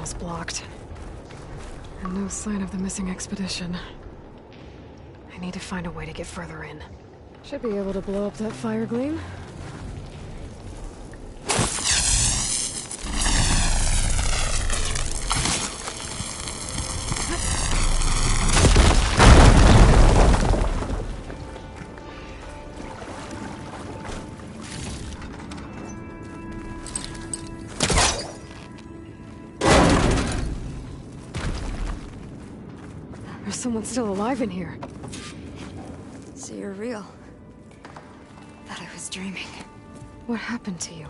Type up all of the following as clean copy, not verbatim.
channel's blocked. And no sign of the missing expedition. I need to find a way to get further in. Should be able to blow up that fire gleam. There's someone still alive in here. So you're real. Thought I was dreaming. What happened to you?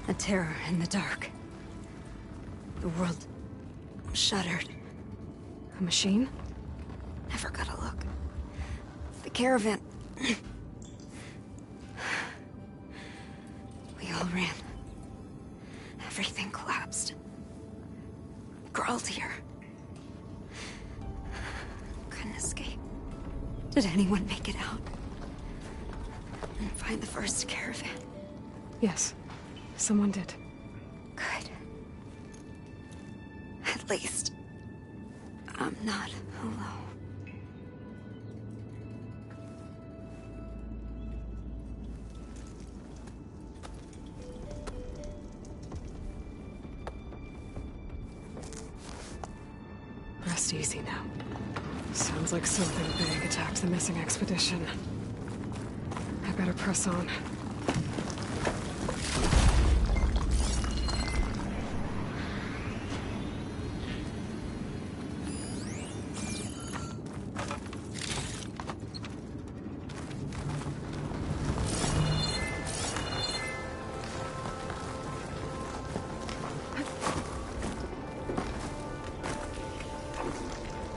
A terror in the dark. The world shuddered. A machine? Never got a look. The caravan. We all ran. Everything collapsed. Crawled here. Couldn't escape. Did anyone make it out? And find the first caravan? Yes, someone did. Good. At least, I'm not alone. Rest easy now. Sounds like something big attacked the missing expedition. I better press on.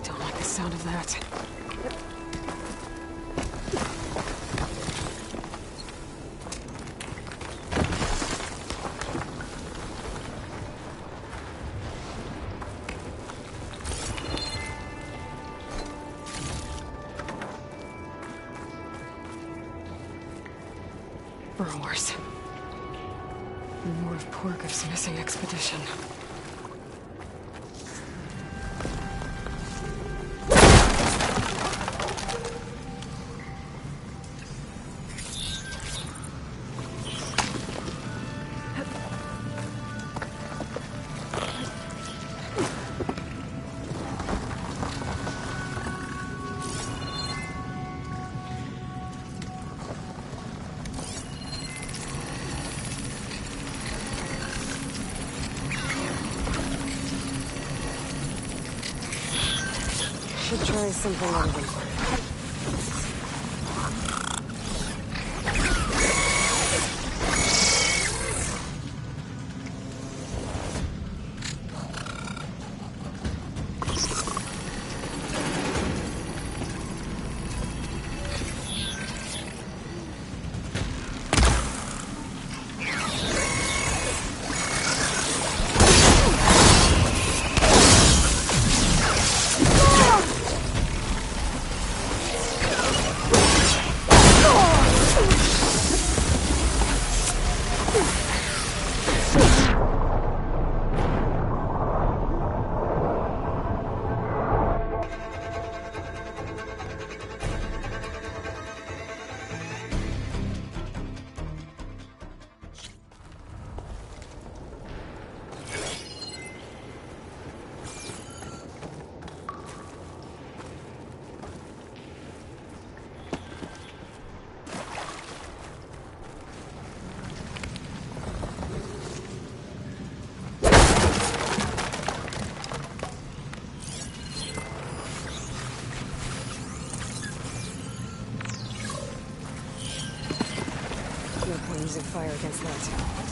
Don't like the sound of that. Burrowers. More of Porgev's missing expedition. Should try something other than fire. No point using fire against that.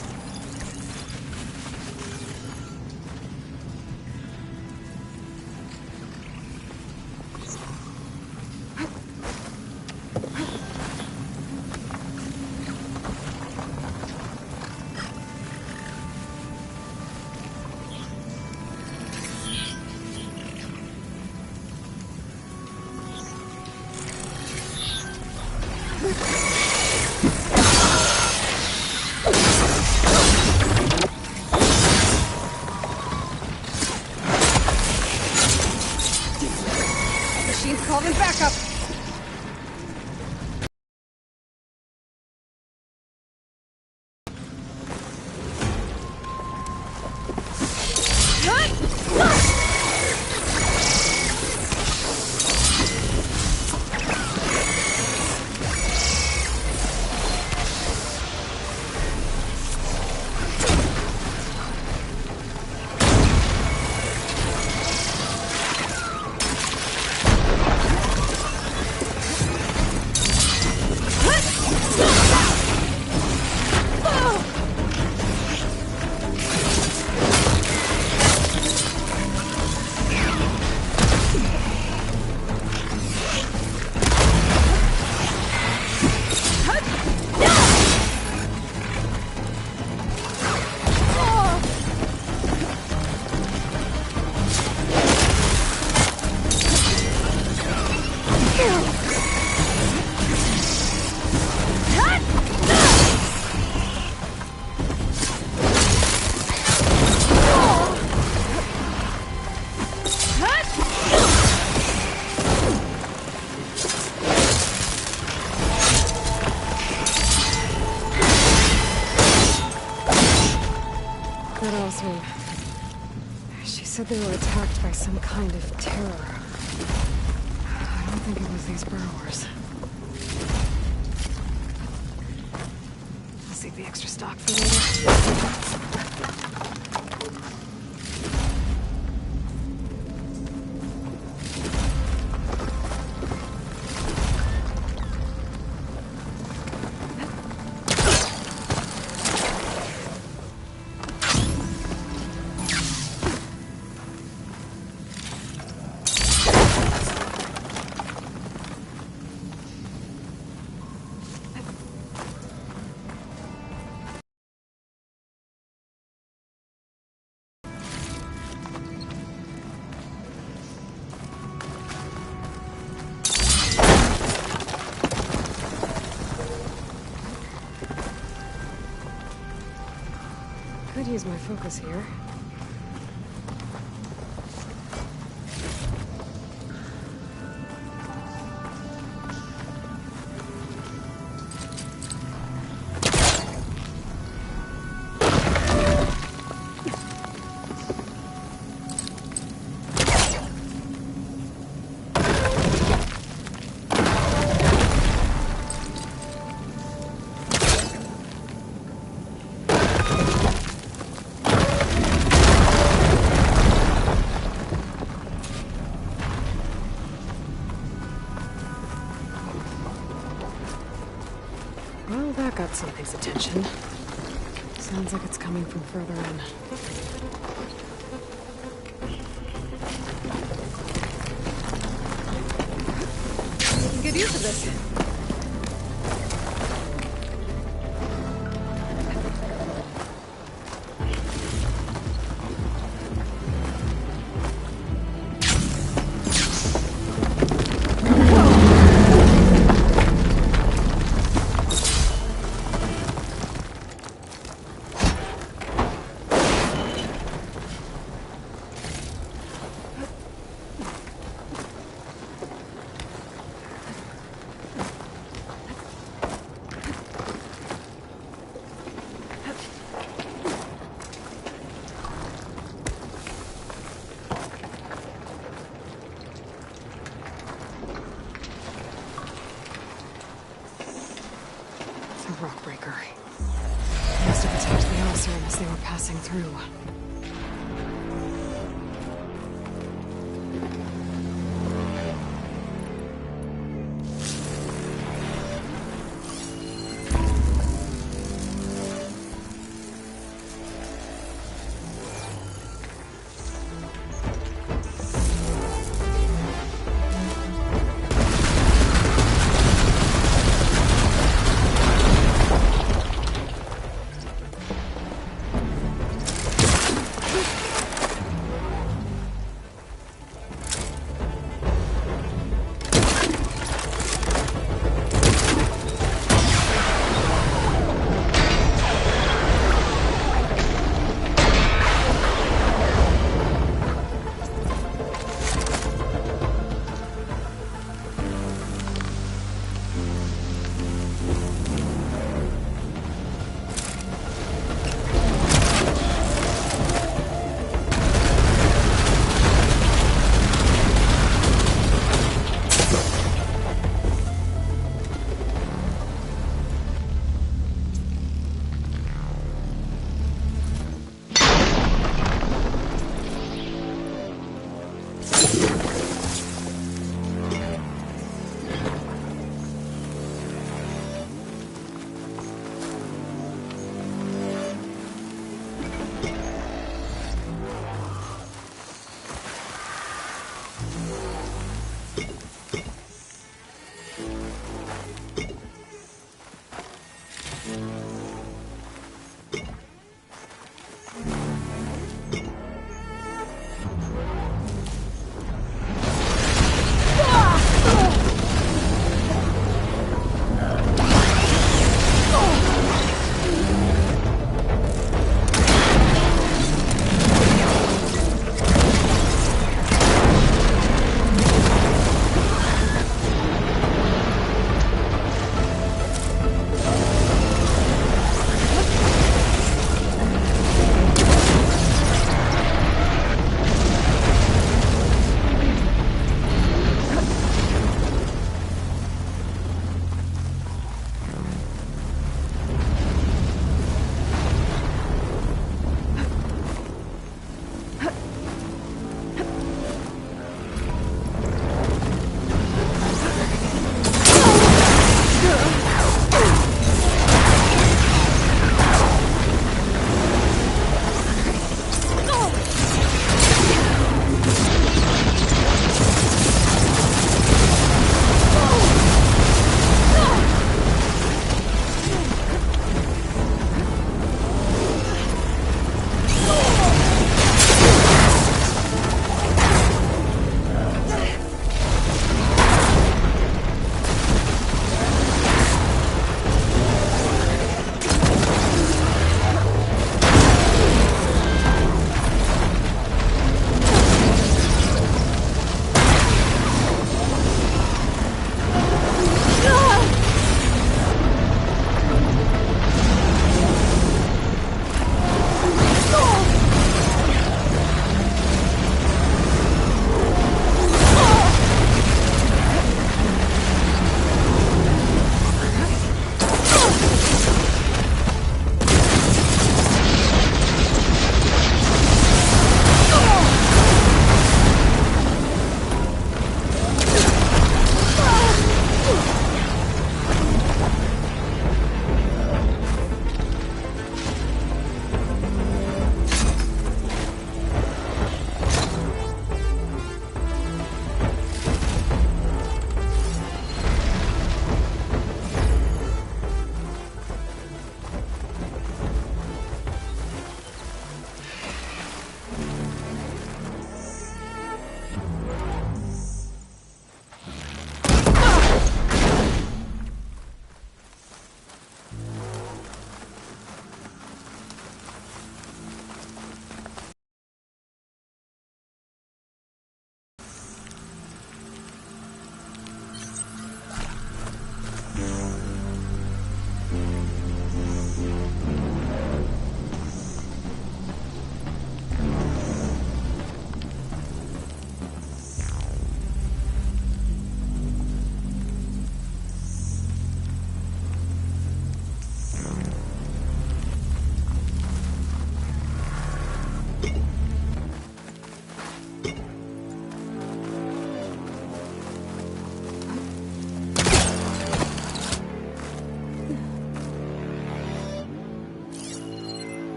that Osman. She said they were attacked by some kind of terror. I don't think it was these burrowers. I'll save the extra stock for later. Could use my focus here. Well, that got something's attention. Sounds like it's coming from further in. Good use of this. Rock breaker. Must have attacked the Oseram as they were passing through.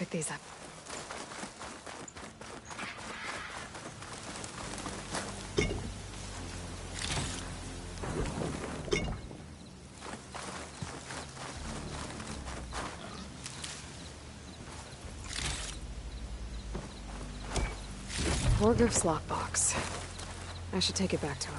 pick these up. Horgriff's lockbox. I should take it back to him.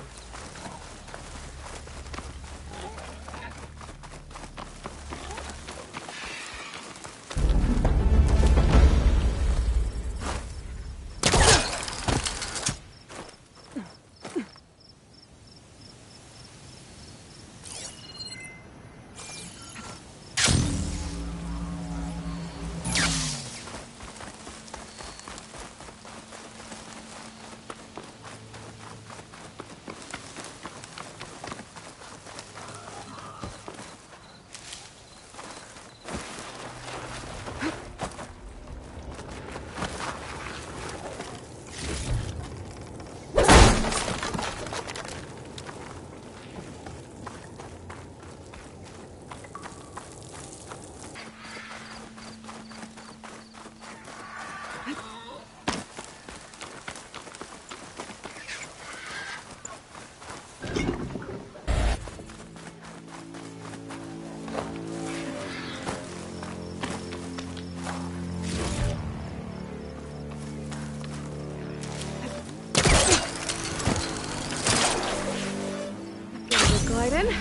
Glide in.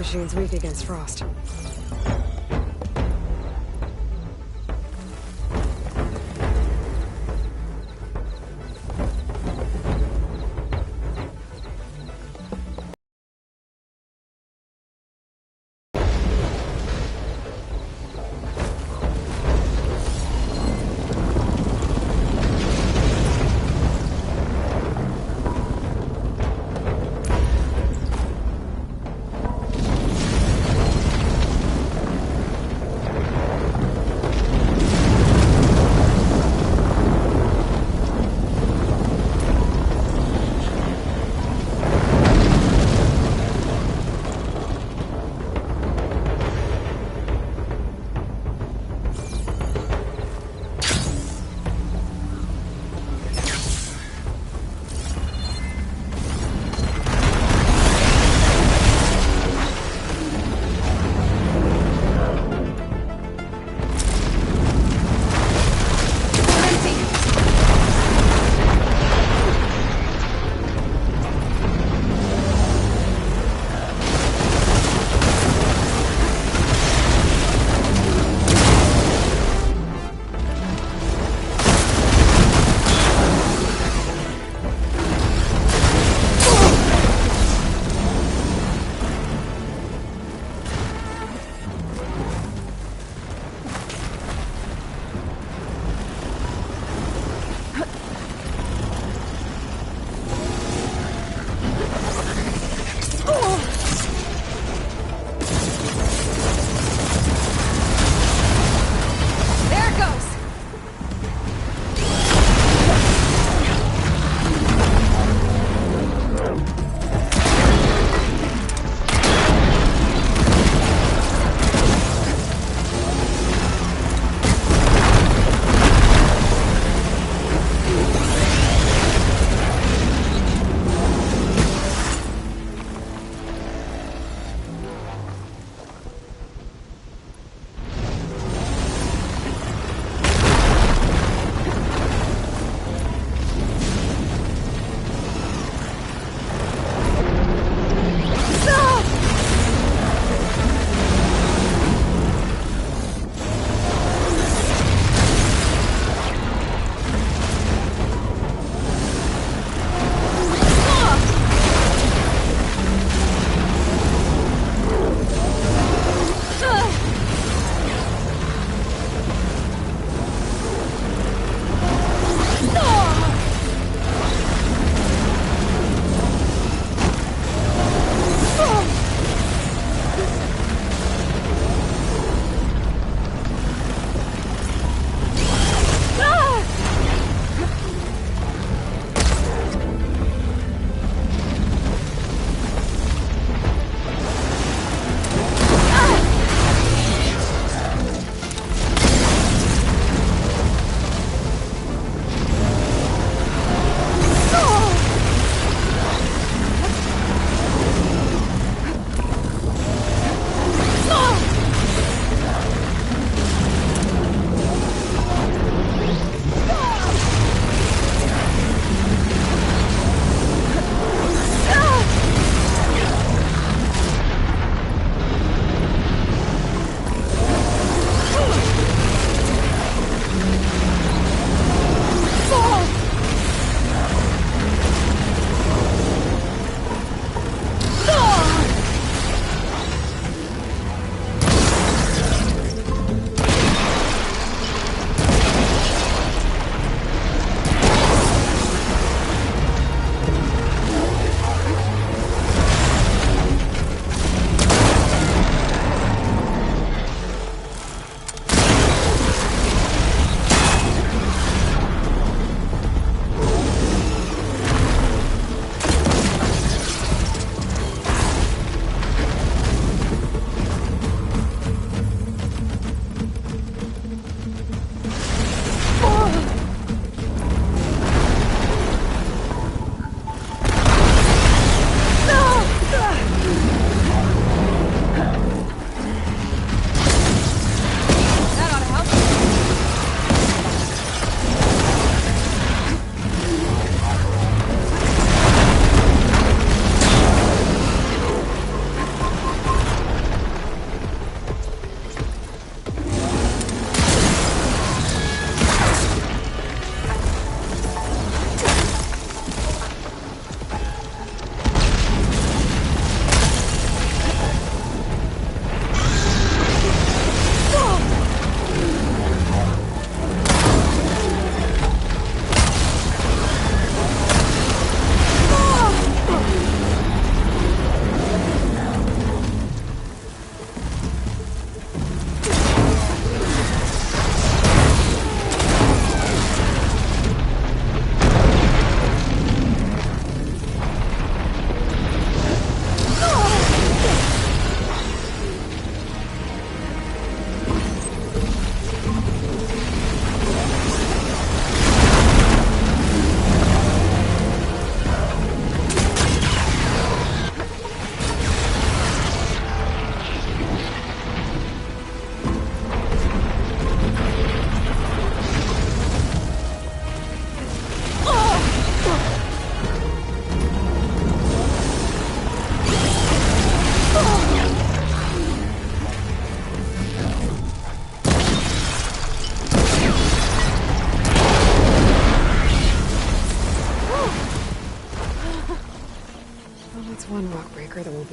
Machine's weak against frost.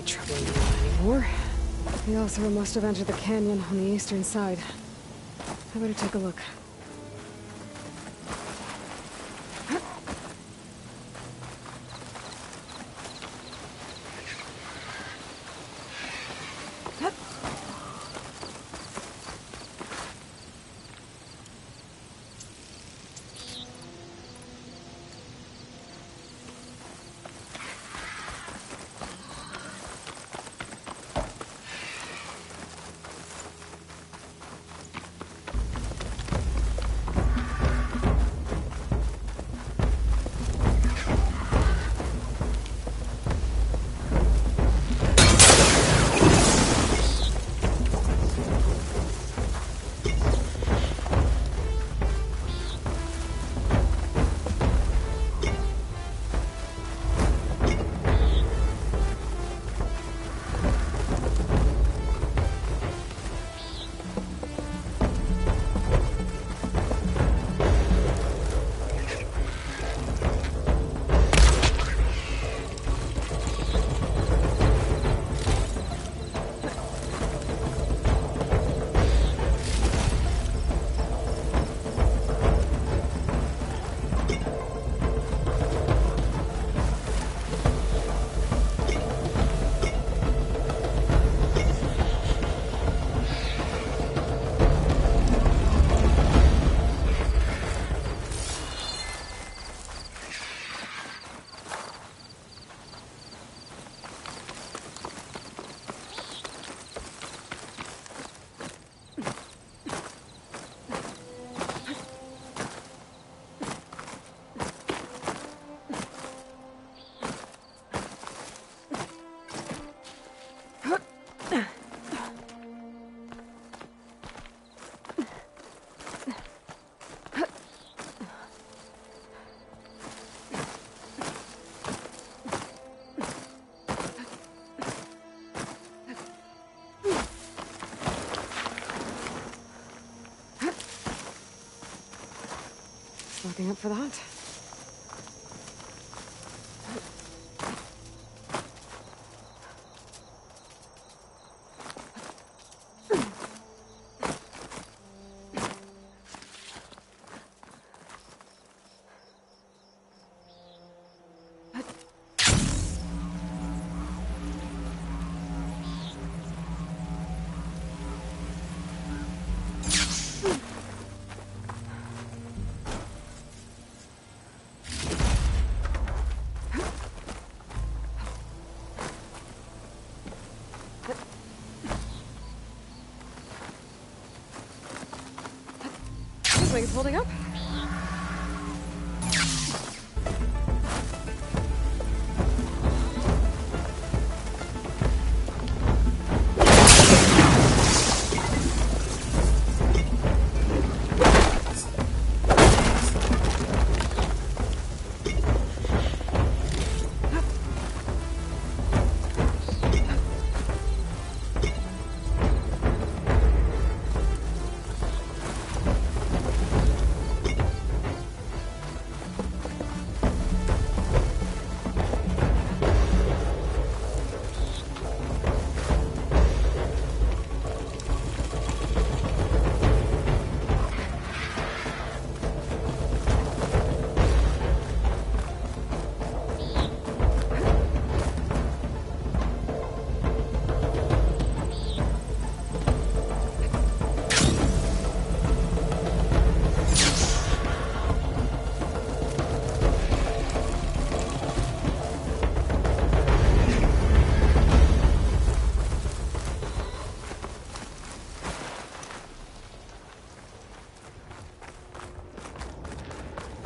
troubling anyone anymore. The Oseram must have entered the canyon on the eastern side. I better take a look. Looking up for the hunt. Looks like it's holding up.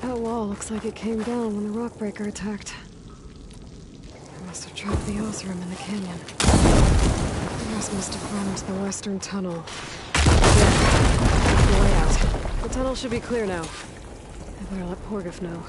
That wall looks like it came down when the rockbreaker attacked. They must have trapped the Oseram in the canyon. The rest must have run into the western tunnel. Yeah, the way out. The tunnel should be clear now. I better let Porgif know.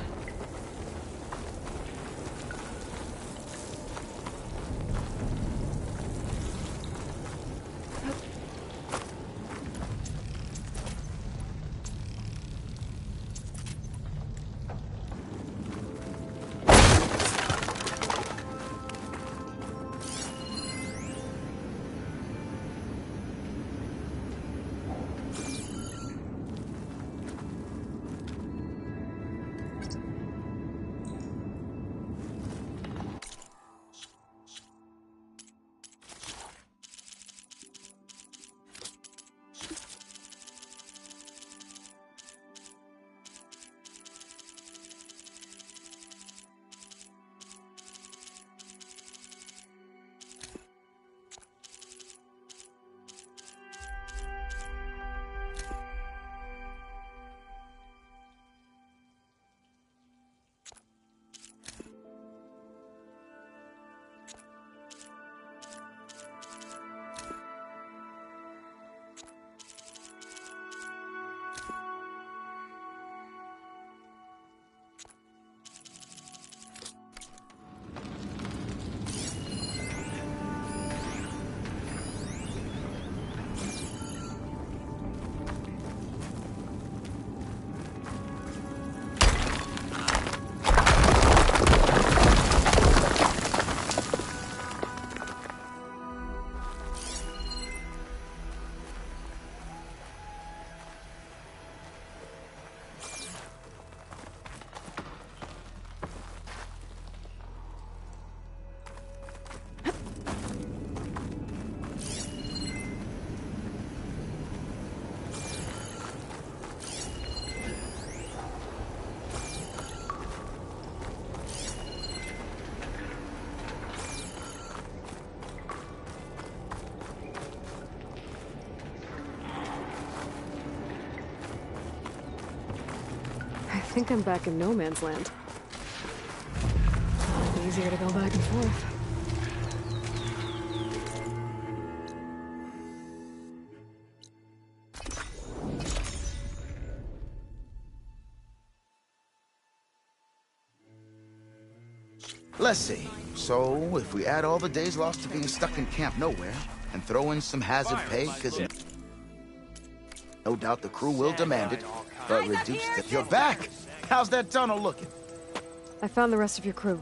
think I'm back in no man's land. Easier to go back and forth. Let's see. So, if we add all the days lost to being stuck in Camp Nowhere, and throw in some hazard pay, because no doubt the crew will demand it, but reduce the... You're back! How's that tunnel looking? I found the rest of your crew.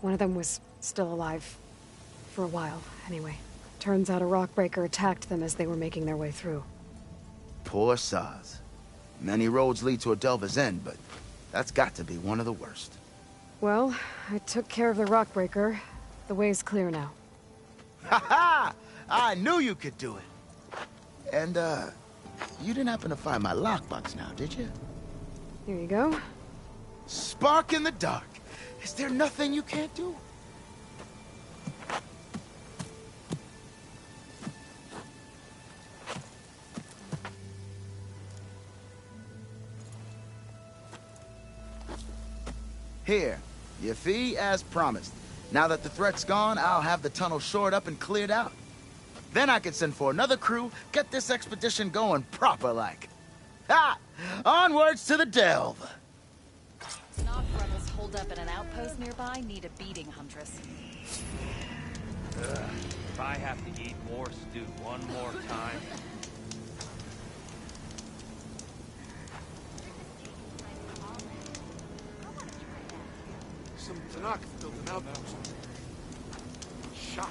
One of them was still alive. For a while, anyway. Turns out a rockbreaker attacked them as they were making their way through. Poor Saz. Many roads lead to a Delver's End, but that's got to be one of the worst. Well, I took care of the rockbreaker. The way's clear now. Ha ha! I knew you could do it! And, you didn't happen to find my lockbox now, did you? Here you go. Spark in the dark. Is there nothing you can't do? Here, your fee as promised. Now that the threat's gone, I'll have the tunnel shored up and cleared out. Then I can send for another crew, get this expedition going proper-like. Ha! Onwards to the delve! Snog rebels holed up at an outpost nearby need a beating, Huntress. If I have to eat more stew one more time... Some Tanakh built an outpost. Shot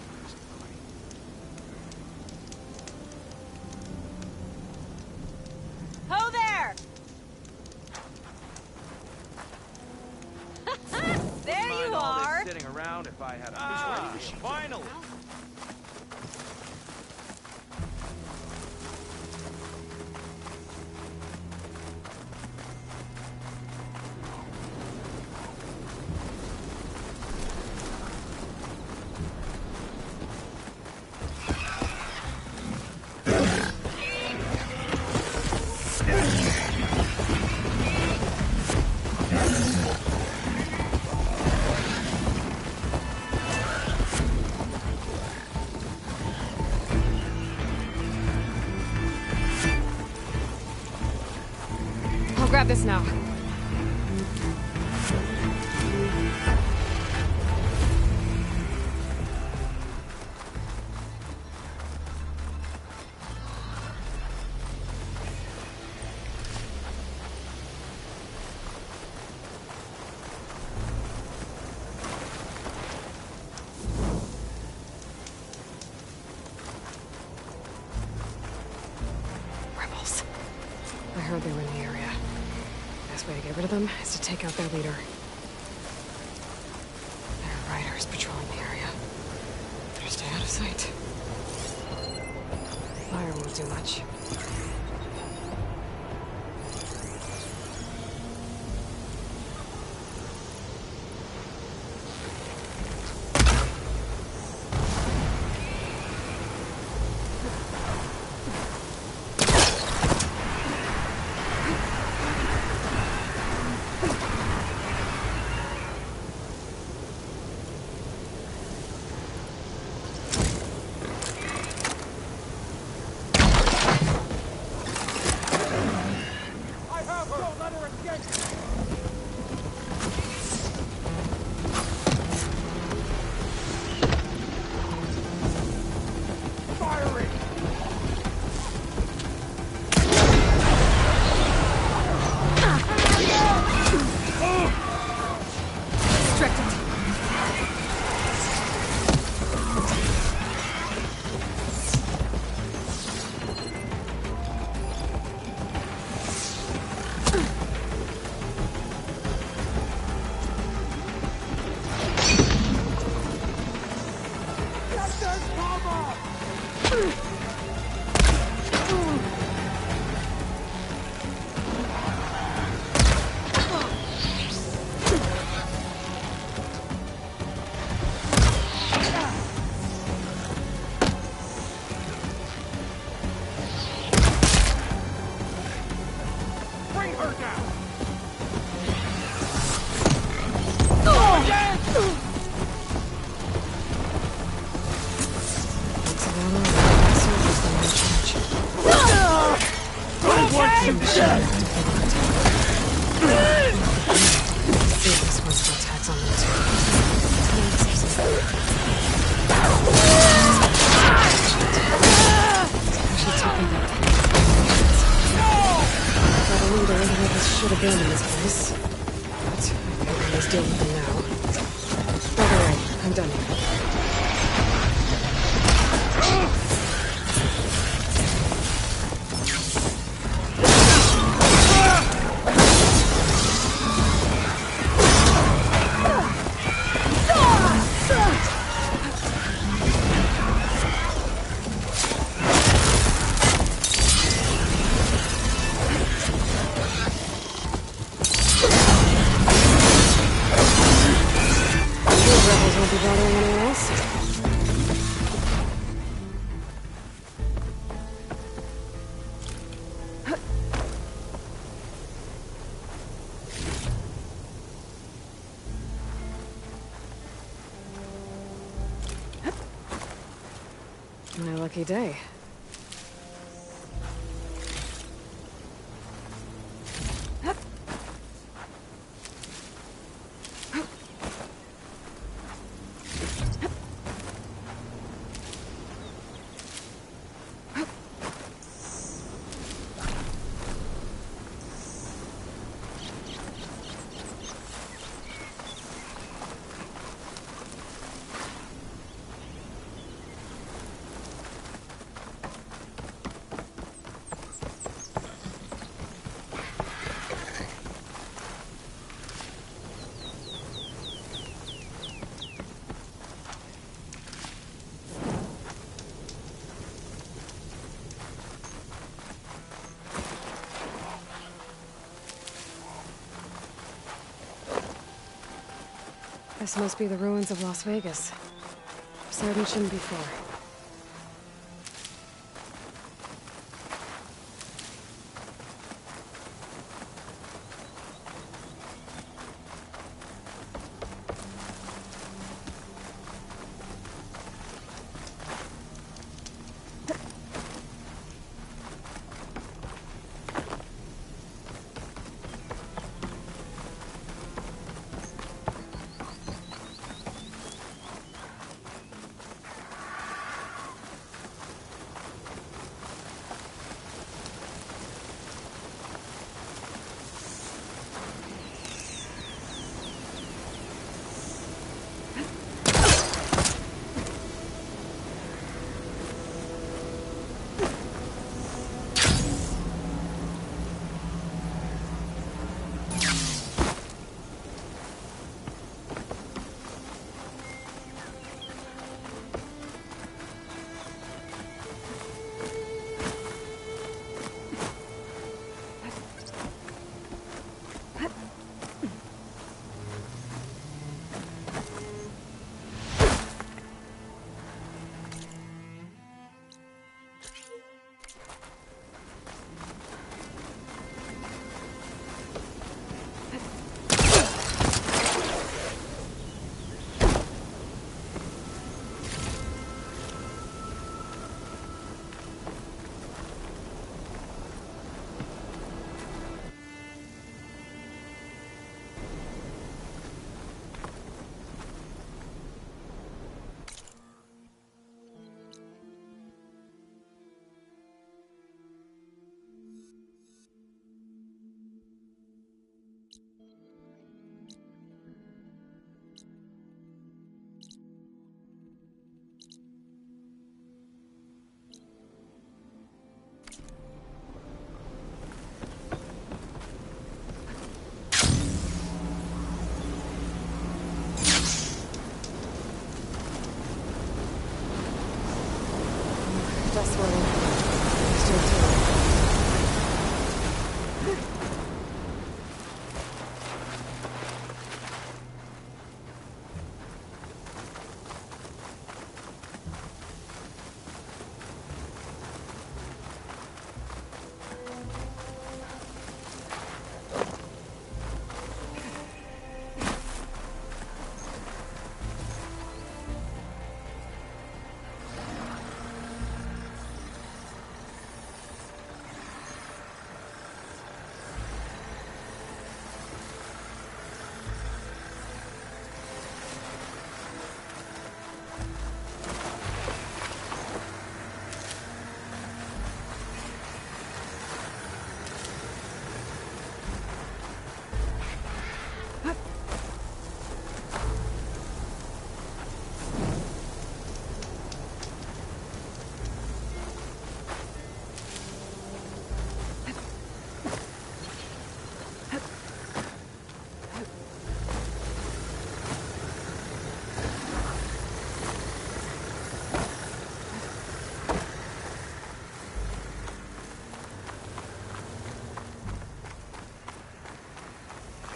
Ho there! There you are! Sitting around if I had a... finally! I'll grab this now. Rebels. I heard they were in the area. Best way to get rid of them is to take out their leader. There are riders patrolling the area. Better stay out of sight. Fire won't do much. Bring her down! See if this one still tags on them too. Actually taking that. Got a leader whoever should have been in this place. But I can always deal with them now. By the way, I'm done here. Won't be bothering anyone else. My lucky day. This must be the ruins of Las Vegas. Certain shouldn't be far.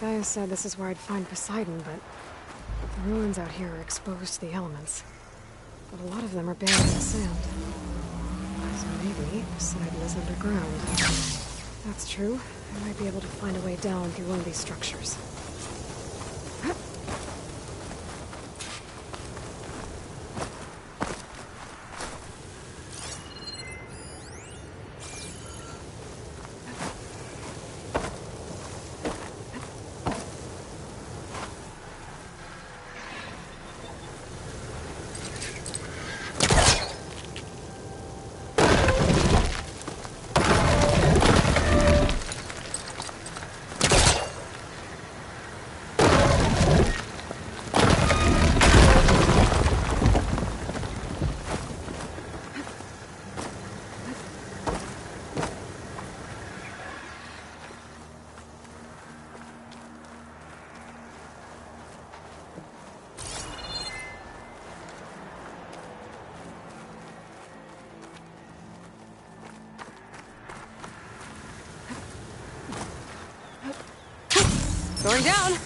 Gaia said this is where I'd find Poseidon, but the ruins out here are exposed to the elements. But a lot of them are buried in the sand. So maybe Poseidon is underground. If that's true, I might be able to find a way down through one of these structures. Going down!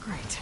Great.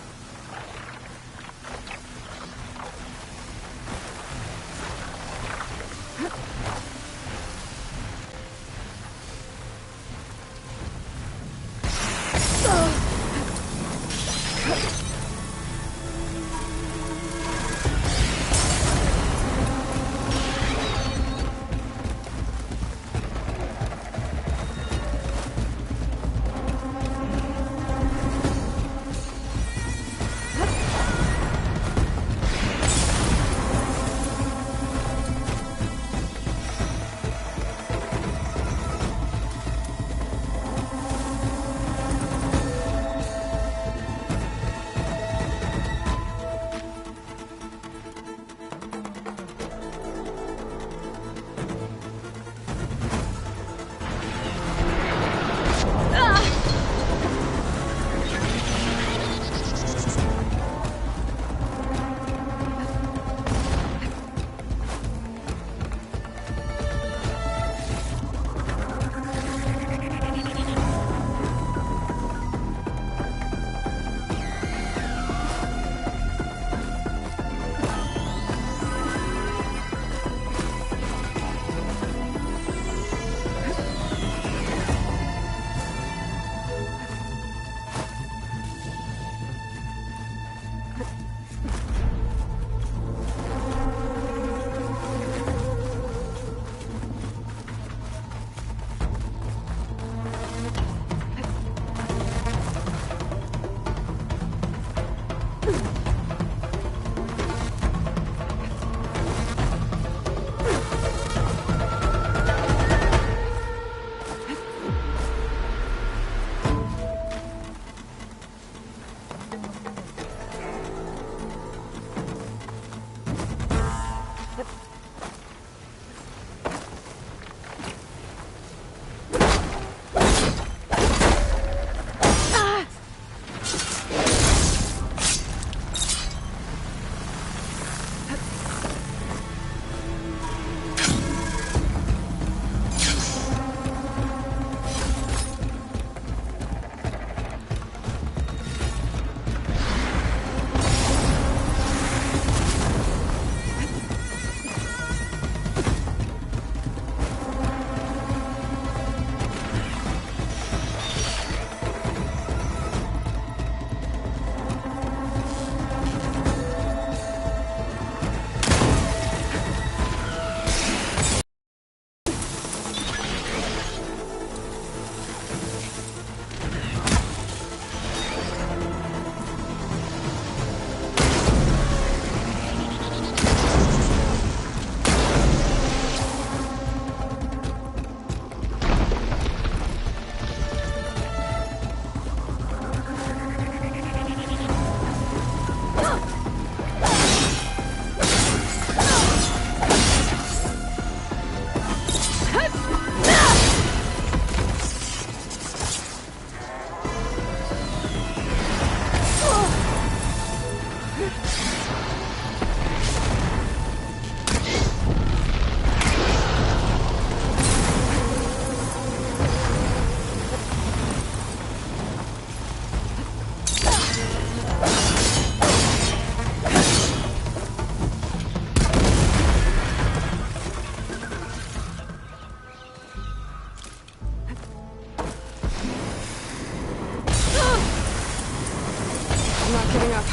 I'm not giving up.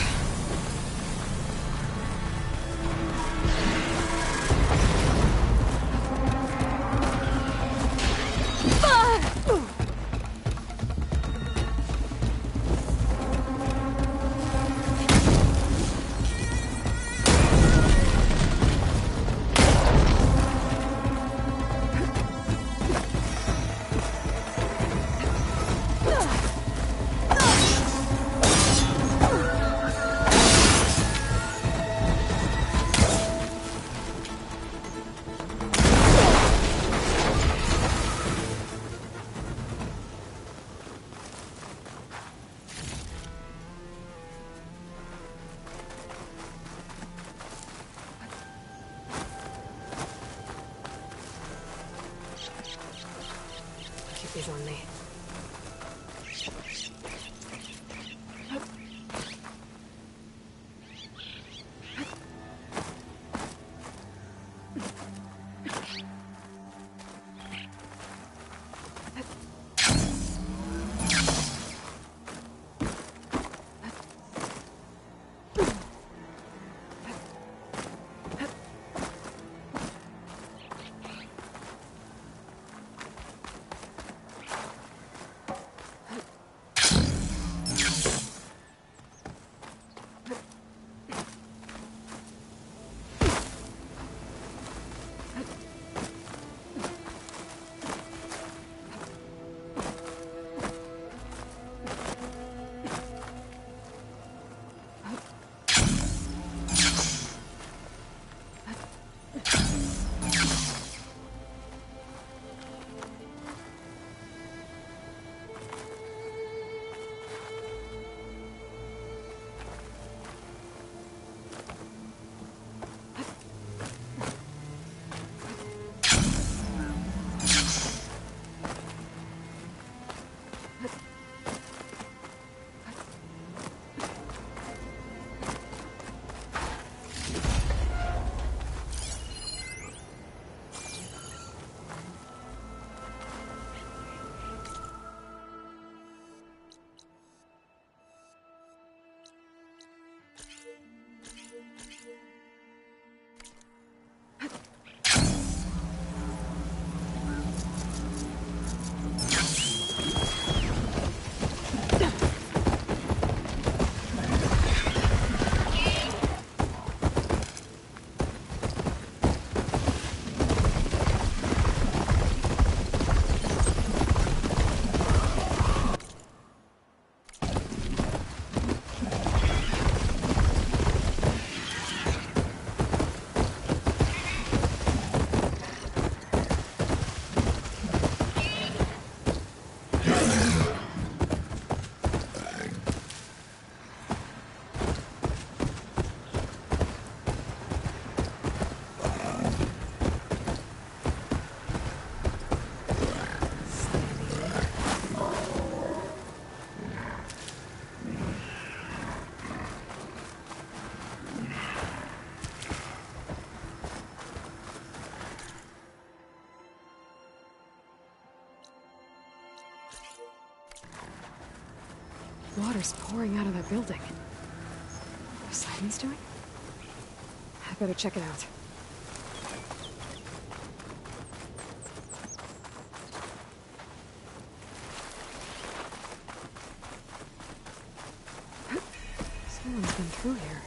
Keep these on me. Water's pouring out of that building. What are sirens doing? I better check it out. Someone's been through here.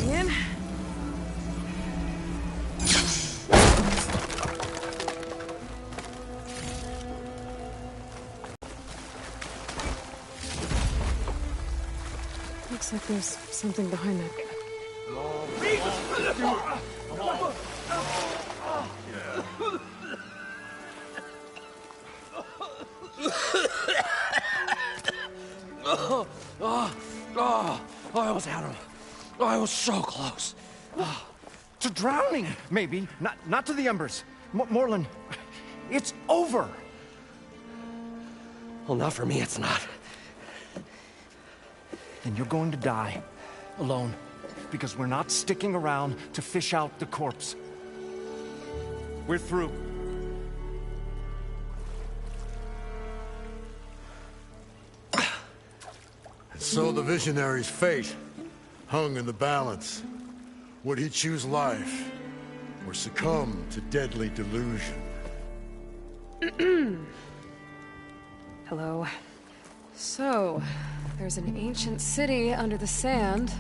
In. Looks like there's something behind that. I almost had him. I was so close. To drowning, maybe. Not to the embers. Moreland, it's over. Well, not for me, it's not. Then you're going to die. Alone. Because we're not sticking around to fish out the corpse. We're through. So the visionary's fate hung in the balance. Would he choose life, or succumb to deadly delusion? Hello. So, there's an ancient city under the sand,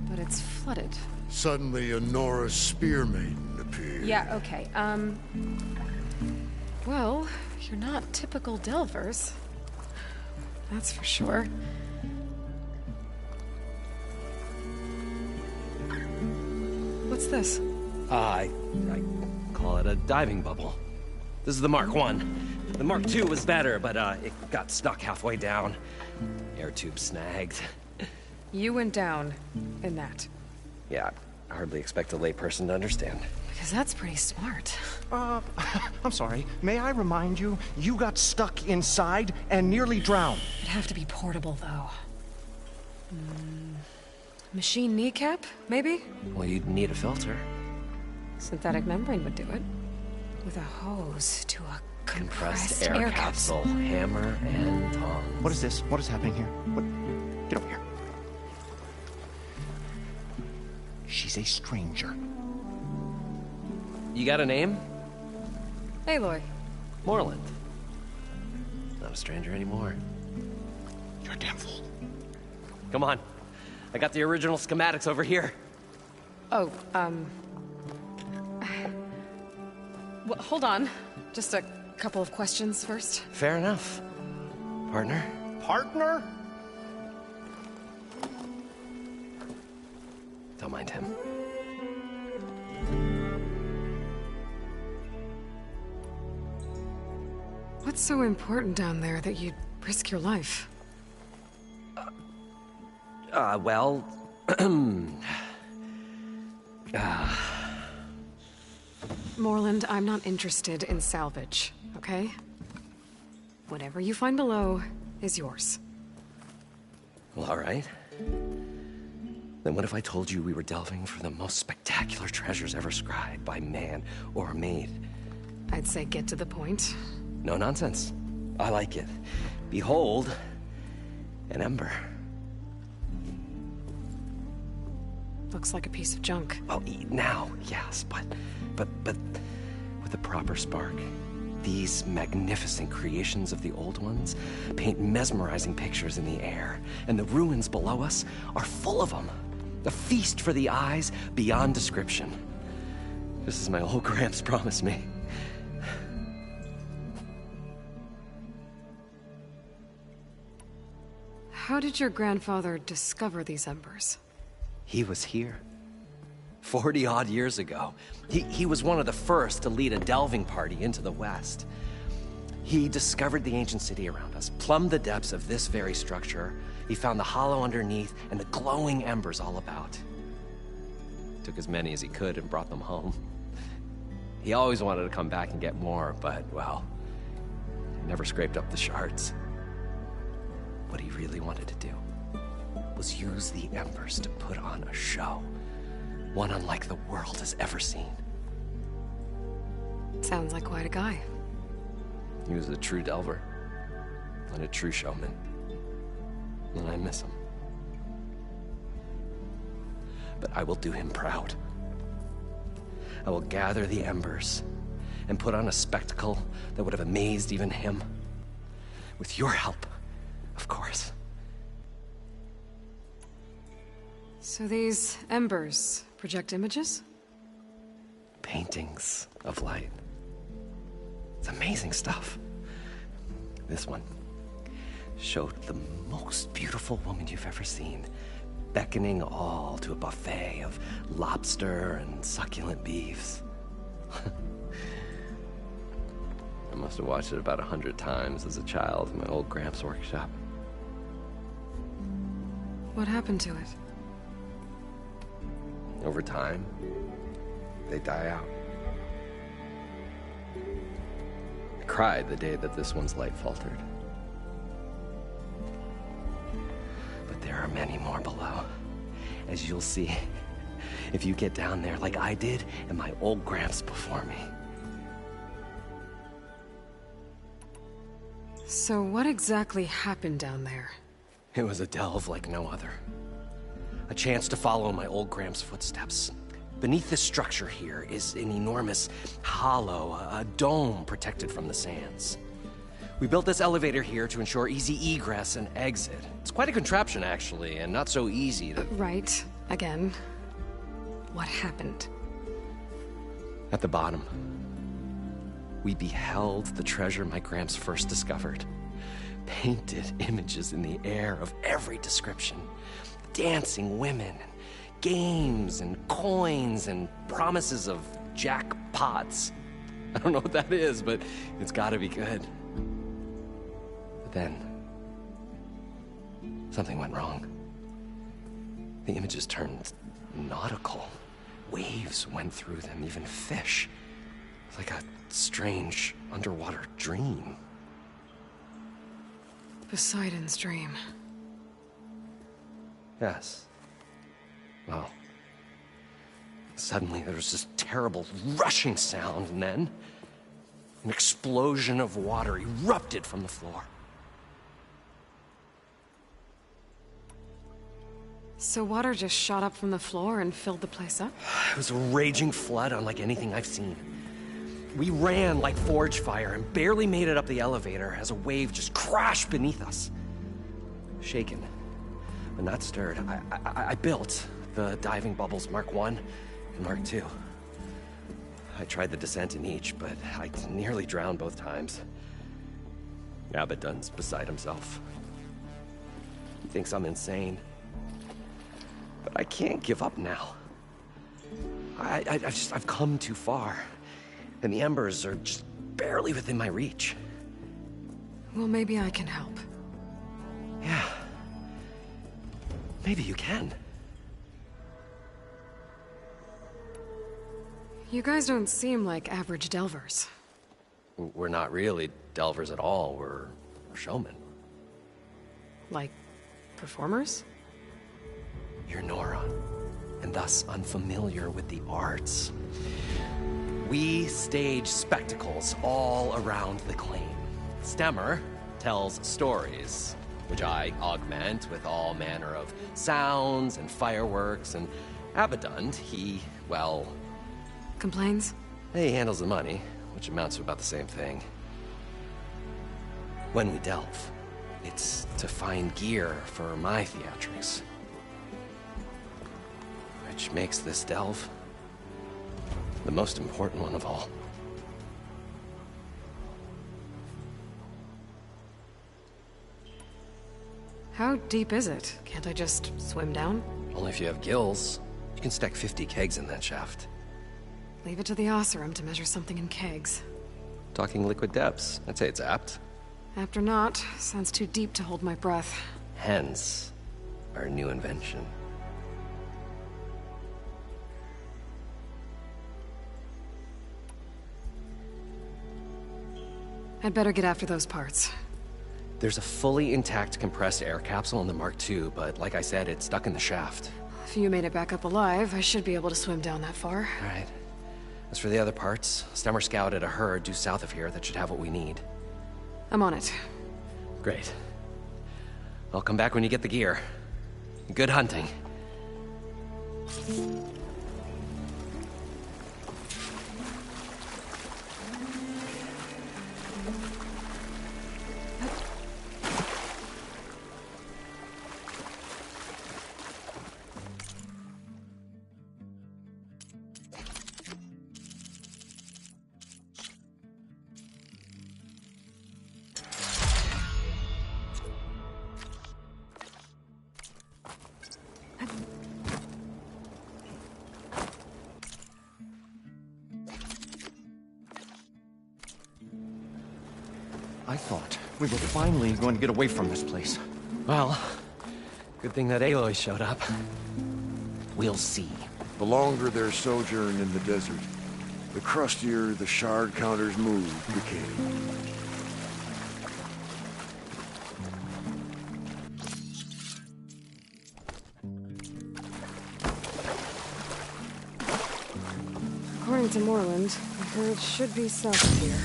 but it's flooded. Suddenly, a Norse spear maiden appeared. Yeah, okay, well, you're not typical Delvers. That's for sure. What's this? I call it a diving bubble. This is the Mark I. The Mark II was better, but it got stuck halfway down. Air tube snagged. You went down in that. Yeah, I hardly expect a layperson to understand. Because that's pretty smart. I'm sorry. May I remind you, you got stuck inside and nearly drowned. It'd have to be portable, though. Machine kneecap, maybe? Well, you'd need a filter. Synthetic membrane would do it. With a hose to a compressed air capsule. Hammer and tongs. What is this? What is happening here? What? Get over here. She's a stranger. You got a name? Aloy. Moreland. Not a stranger anymore. You're a damn fool. Come on. I got the original schematics over here. Oh, well, hold on. Just a couple of questions first. Fair enough. Partner? Partner? Don't mind him. What's so important down there that you'd risk your life? Well... Moreland, I'm not interested in salvage, okay? Whatever you find below is yours. Well, all right. Then what if I told you we were delving for the most spectacular treasures ever scribed by man or maid? I'd say get to the point. No nonsense. I like it. Behold, an ember. Looks like a piece of junk. Well, now, yes, but with a proper spark. These magnificent creations of the old ones paint mesmerizing pictures in the air, and the ruins below us are full of them. A feast for the eyes beyond description. Just as my old Gramps promised me. How did your grandfather discover these embers? He was here. 40-odd years ago. He was one of the first to lead a delving party into the West. He discovered the ancient city around us, plumbed the depths of this very structure. He found the hollow underneath and the glowing embers all about. Took as many as he could and brought them home. He always wanted to come back and get more, but, well, he never scraped up the shards. What he really wanted to do was use the embers to put on a show. One unlike the world has ever seen. Sounds like quite a guy. He was a true delver, and a true showman. And I miss him. But I will do him proud. I will gather the embers and put on a spectacle that would have amazed even him. With your help, of course. So these embers project images? Paintings of light. It's amazing stuff. This one showed the most beautiful woman you've ever seen, beckoning all to a buffet of lobster and succulent beefs. I must have watched it about 100 times as a child in my old Gramps workshop. What happened to it? Over time, they die out. I cried the day that this one's light faltered. But there are many more below, as you'll see if you get down there like I did and my old Gramps before me. So what exactly happened down there? It was a delve like no other. A chance to follow my old Gramps' footsteps. Beneath this structure here is an enormous hollow, a dome protected from the sands. We built this elevator here to ensure easy egress and exit. It's quite a contraption, actually, and not so easy to... Right. Again. What happened? At the bottom, we beheld the treasure my Gramps first discovered. Painted images in the air of every description. Dancing women, games and coins and promises of jackpots. I don't know what that is, but it's gotta be good. But then, something went wrong. The images turned nautical. Waves went through them, even fish. It's like a strange underwater dream. Poseidon's dream. Yes. Well, suddenly there was this terrible rushing sound, and then an explosion of water erupted from the floor. So water just shot up from the floor and filled the place up? It was a raging flood unlike anything I've seen. We ran like forge fire and barely made it up the elevator as a wave just crashed beneath us. Shaken, but not stirred, I built the diving bubbles Mark I and Mark II. I tried the descent in each, but I nearly drowned both times. Abaddon's beside himself. He thinks I'm insane. But I can't give up now. I've come too far. And the embers are just barely within my reach. Well, maybe I can help. Yeah. Maybe you can. You guys don't seem like average delvers. We're not really delvers at all. We're showmen. Like, performers? You're Nora, and thus unfamiliar with the arts. We stage spectacles all around the claim. Stemmer tells stories, which I augment with all manner of sounds and fireworks, and Abaddon, he, well... Complains? He handles the money, which amounts to about the same thing. When we delve, it's to find gear for my theatrics. Which makes this delve the most important one of all. How deep is it? Can't I just swim down? Only if you have gills. You can stack 50 kegs in that shaft. Leave it to the Oseram to measure something in kegs. Talking liquid depths, I'd say it's apt. Apt or not, sounds too deep to hold my breath. Hence, our new invention. I'd better get after those parts. There's a fully intact compressed air capsule in the Mark II, but like I said, it's stuck in the shaft. If you made it back up alive, I should be able to swim down that far. All right. As for the other parts, Stemmer scouted a herd due south of here that should have what we need. I'm on it. Great. I'll come back when you get the gear. Good hunting. I thought we were finally going to get away from this place. Well, Good thing that Aloy showed up. We'll see. The longer their sojourn in the desert, the crustier the shard counters move became. According to Moreland, the herd should be south of here.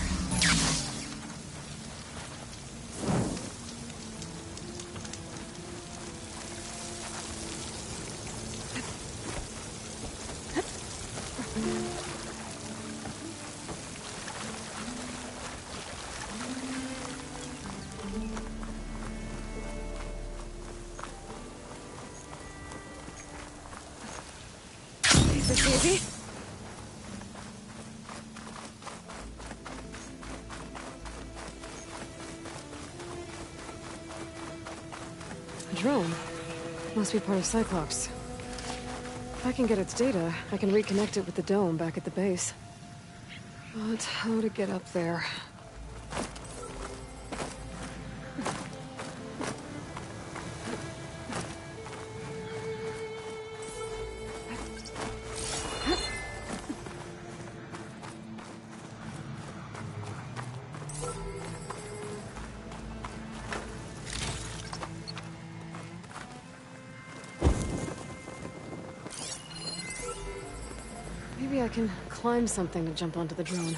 Is this easy? A drone. Must be part of Cyclops. If I can get its data, I can reconnect it with the dome back at the base. But how to get up there? Maybe I can climb something to jump onto the drone.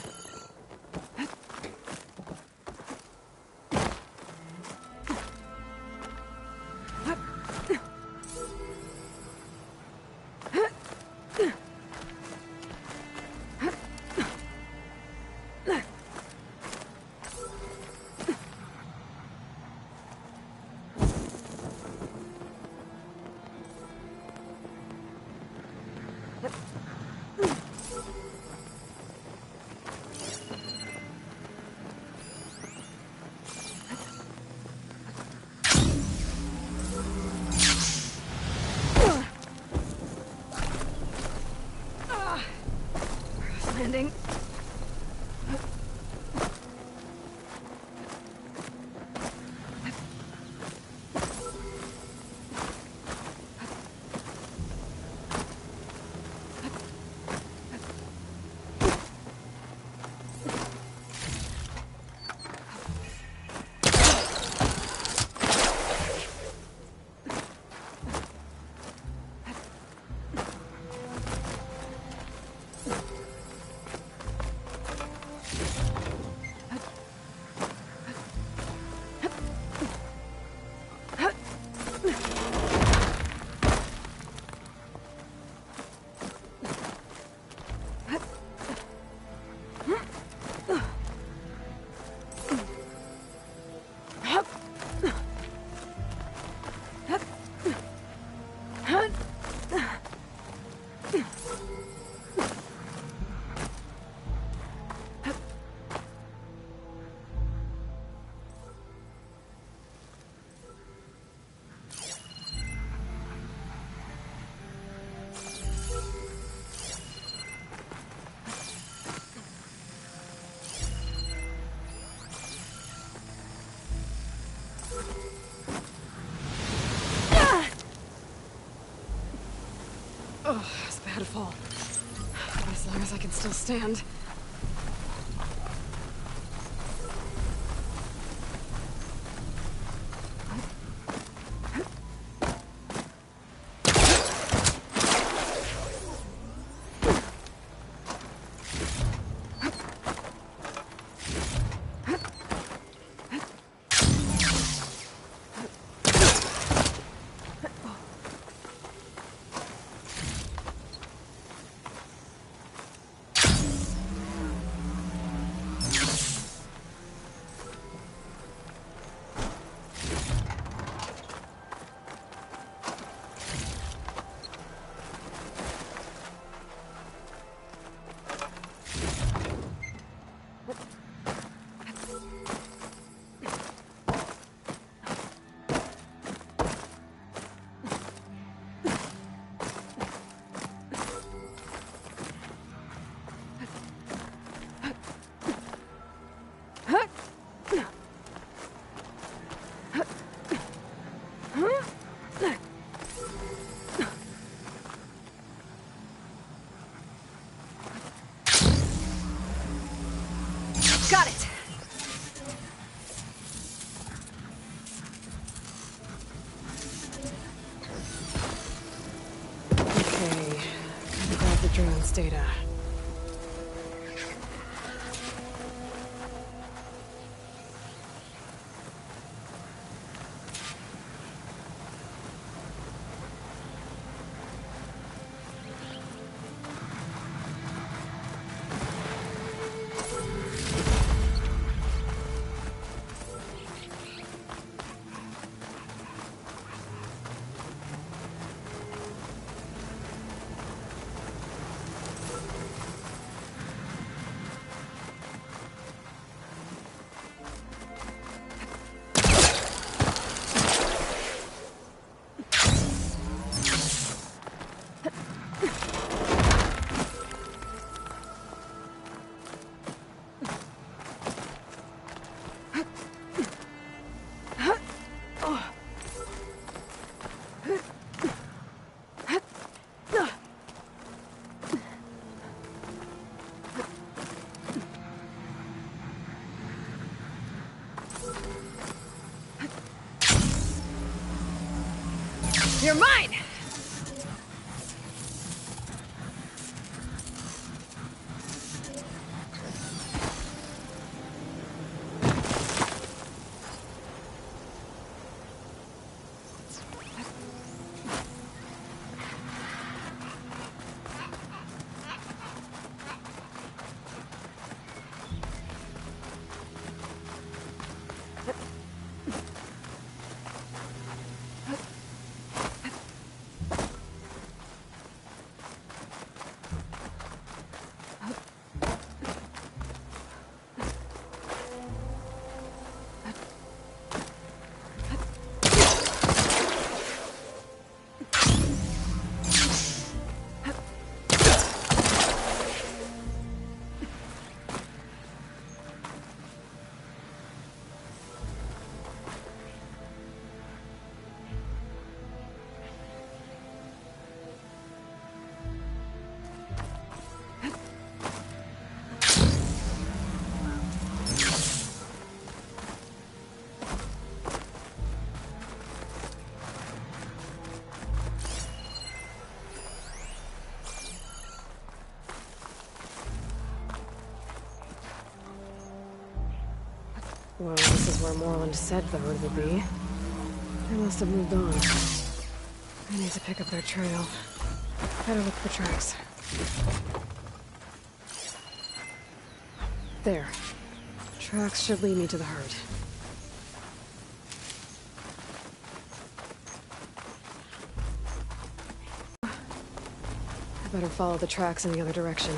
Landing. Oh, it's a bad fall. But as long as I can still stand. data. You're mine! Well, this is where Moreland said the herd would be. They must have moved on. I need to pick up their trail. Better look for tracks. There. Tracks should lead me to the herd. I better follow the tracks in the other direction.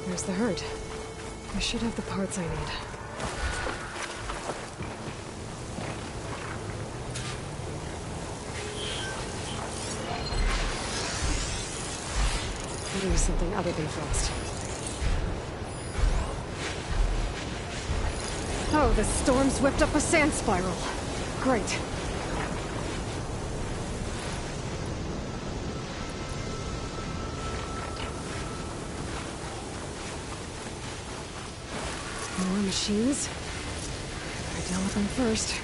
There's the herd. I should have the parts I need. I'll do something other than frost. Oh, the storm's whipped up a sand spiral. Great. More machines. I deal with them first.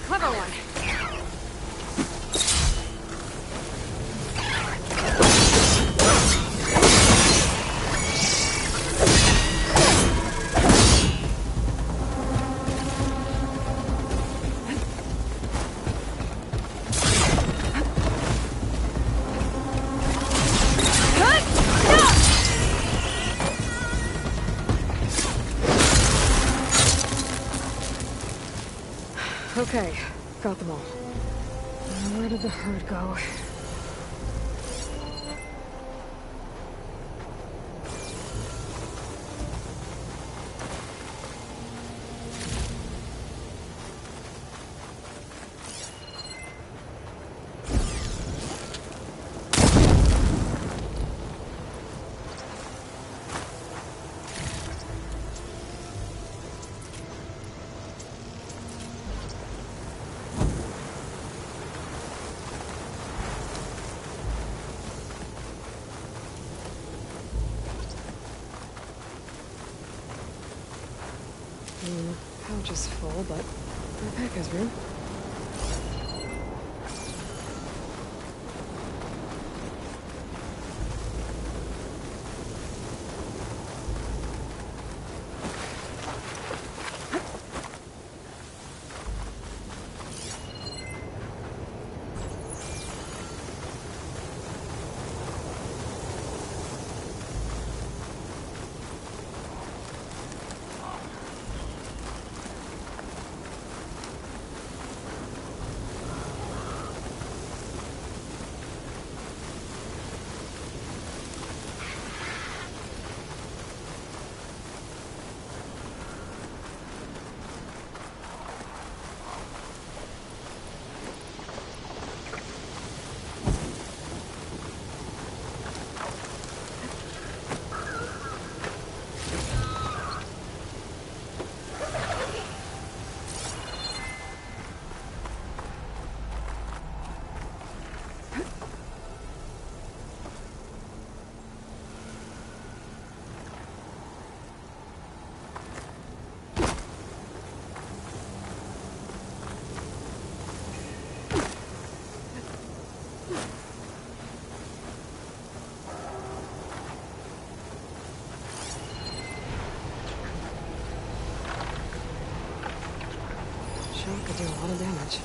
Clever one. Okay, got them all. Where did the herd go? Pouch is full, but our pack has room. Sure could do a lot of damage.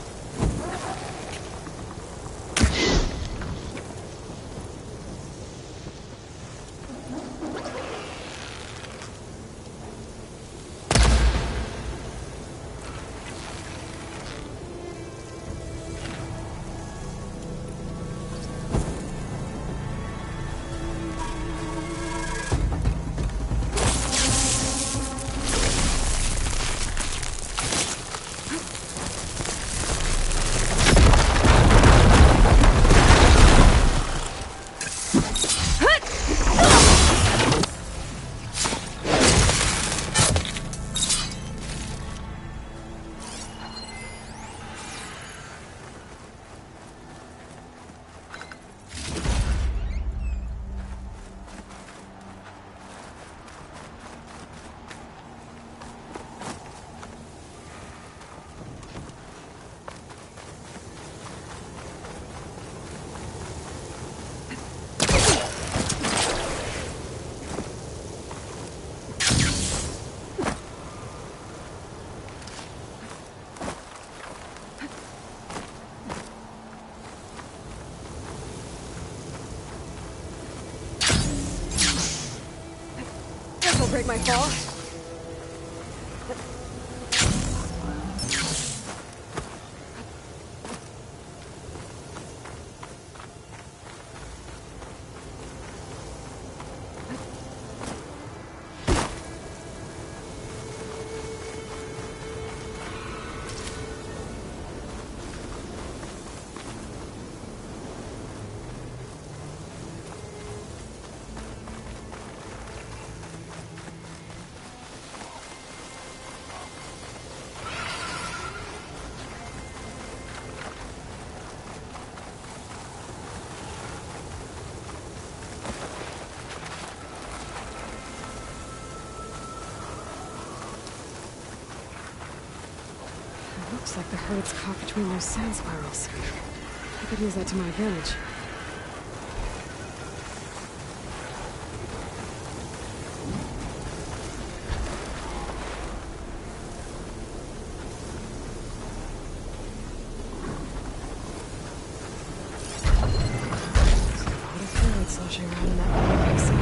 This'll break my fall. Looks like the herd's caught between those sand spirals. I could use that to my advantage. There's a lot of fluid sloshing around in that big sink.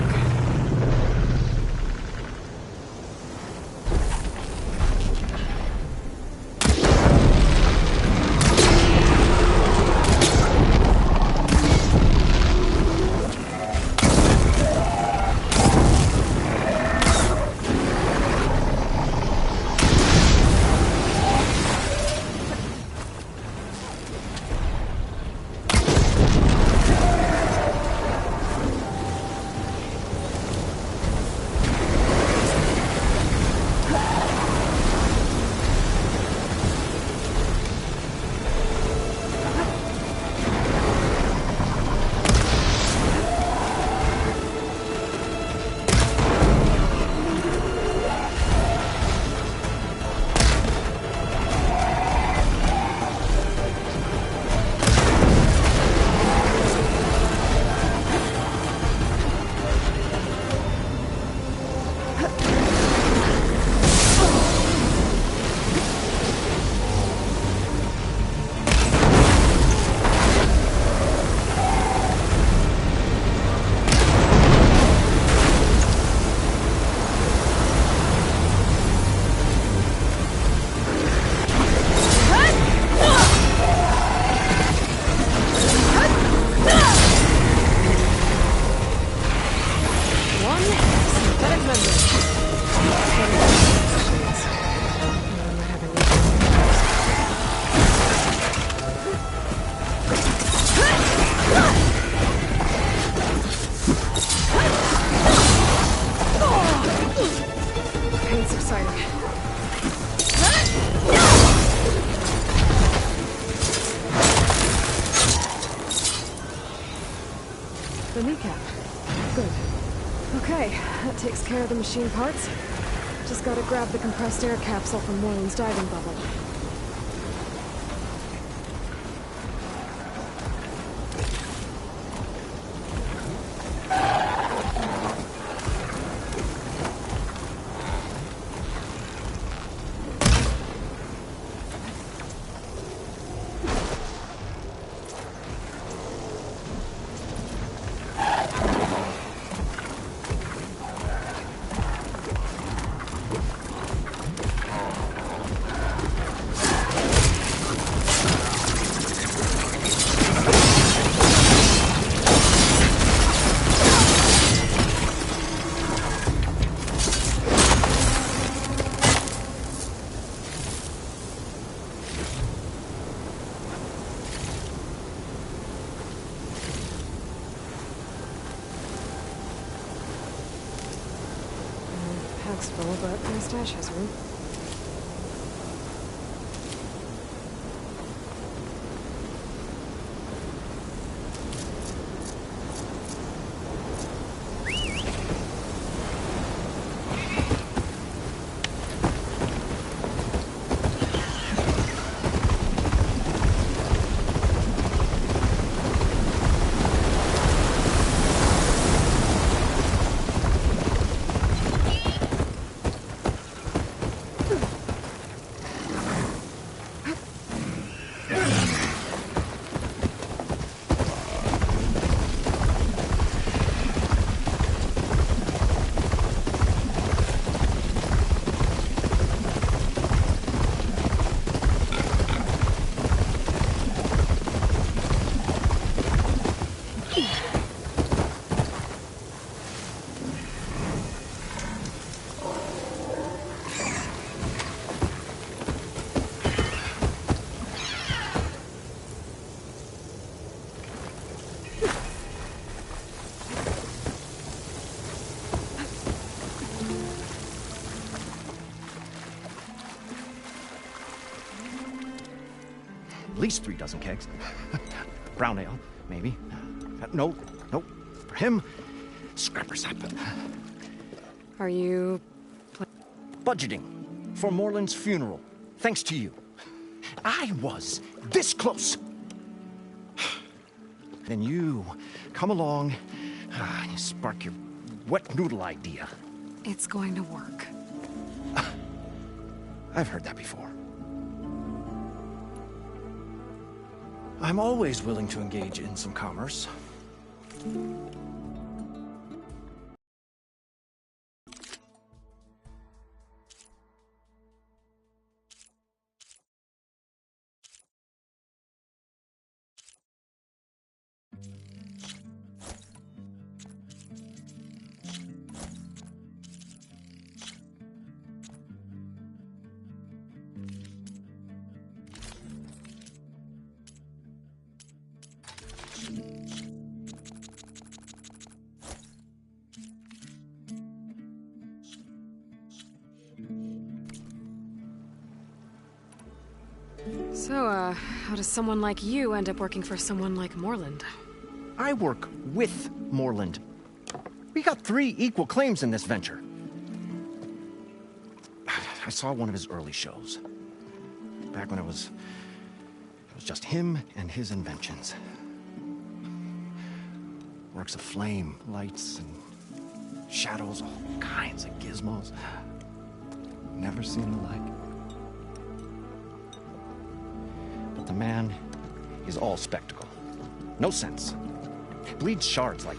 The kneecap. Good. Okay, that takes care of the machine parts. Just gotta grab the compressed air capsule from Moylan's diving bubble. pocketbook's full, but my stash has room. At least 3 dozen kegs. Brown ale, maybe. No. For him, scrapper sap. Are you... Budgeting for Moreland's funeral, thanks to you. I was this close. Then you come along, you spark your wet noodle idea. It's going to work. I've heard that before. I'm always willing to engage in some commerce. So, how does someone like you end up working for someone like Moreland? I work with Moreland. We got 3 equal claims in this venture. I saw one of his early shows. Back when it was just him and his inventions. Works of flame, lights, and shadows, all kinds of gizmos. Never seen the like. But the man is all spectacle. No sense. Bleeds shards like...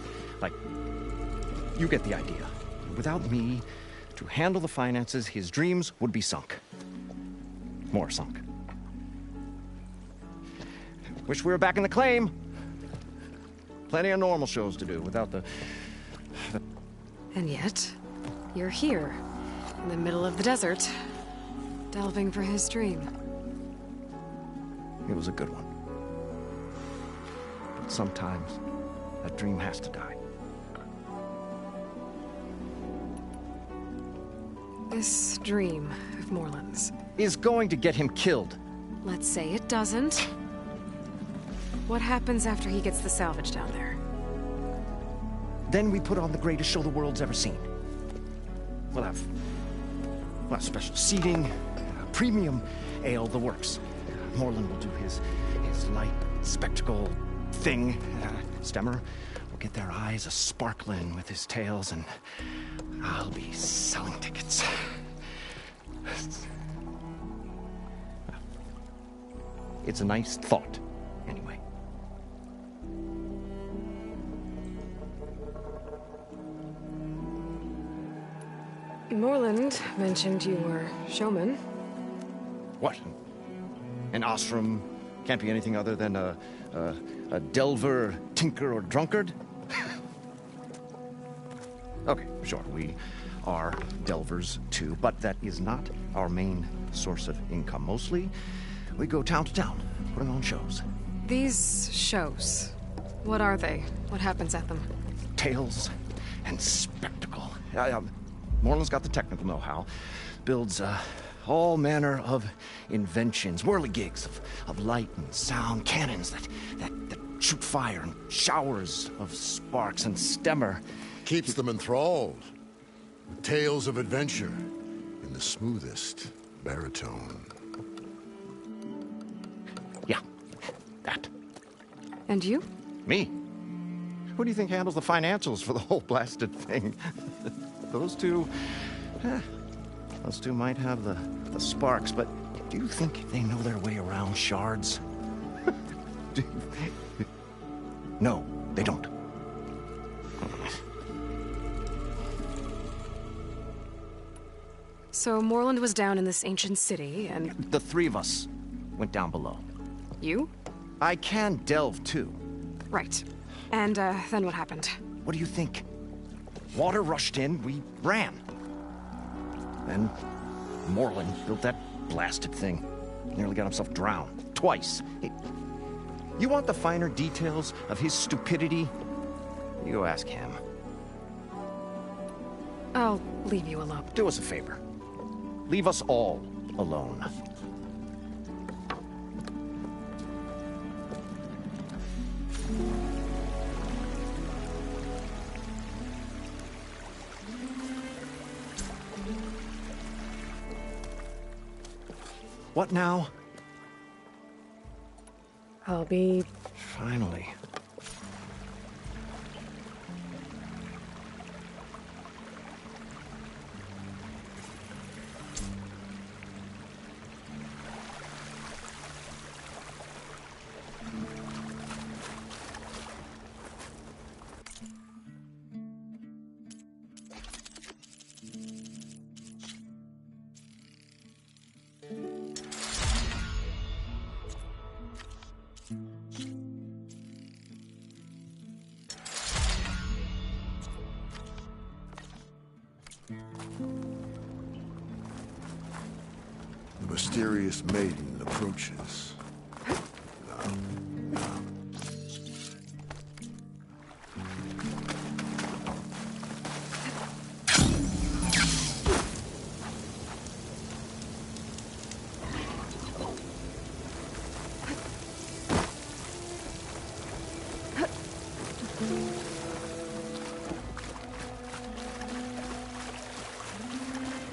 You get the idea. Without me to handle the finances, his dreams would be sunk. More sunk. Wish we were back in the claim. Plenty of normal shows to do without the... And yet, you're here, in the middle of the desert, delving for his dream. It was a good one. But sometimes, that dream has to die. This dream of Moreland's Is going to get him killed. let's say it doesn't. What happens after he gets the salvage down there? Then we put on the greatest show the world's ever seen. We'll have special seating, premium ale, the works. Moreland will do his light spectacle thing. Stemmer will get their eyes a-sparkling with his tales, and I'll be selling tickets. It's a nice thought, anyway. Moreland mentioned you were showman. What? An ostrom can't be anything other than a delver, tinker, or drunkard? Okay, sure, we are delvers too, but that is not our main source of income. Mostly, we go town to town, putting on shows. These shows, what are they? What happens at them? Tales and spectacle. Moreland's got the technical know-how. Builds, all manner of inventions, whirligigs of light and sound, cannons that shoot fire and showers of sparks, and Stemmer Keeps them enthralled. Tales of adventure in the smoothest baritone. Yeah, that. And you? Me? Who do you think handles the financials for the whole blasted thing? Those two might have the sparks, but do you think they know their way around shards? No, they don't. So Moreland was down in this ancient city, and... The three of us went down below. You? I can delve, too. Right. And, then what happened? What do you think? Water rushed in, we ran. Then Moreland built that blasted thing. Nearly got himself drowned. Twice. You want the finer details of his stupidity? You go ask him. I'll leave you alone. Do us a favor. Leave us all alone. What now? I'll be... Finally. The mysterious maiden approaches.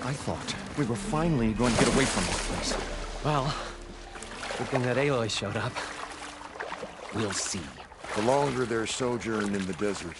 I thought we were finally going to get away from this place. Well, good thing that Aloy showed up. We'll see. The longer their sojourn in the desert,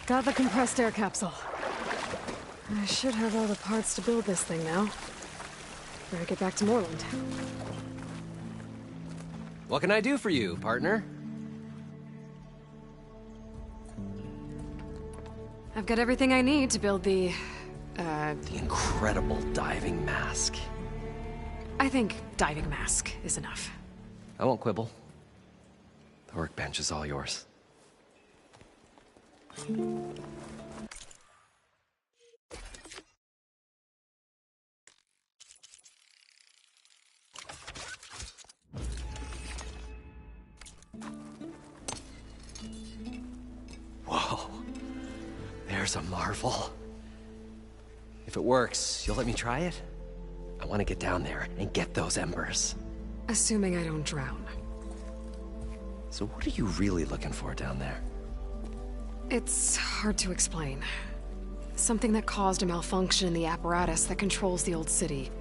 Got the compressed air capsule. I should have all the parts to build this thing now. Better get back to Moreland. What can I do for you, partner? I've got everything I need to build the incredible diving mask. I think diving mask is enough. I won't quibble. The workbench is all yours. Whoa. There's a marvel. If it works, you'll let me try it? I want to get down there and get those embers. Assuming I don't drown. So what are you really looking for down there? It's hard to explain. Something that caused a malfunction in the apparatus that controls the old city.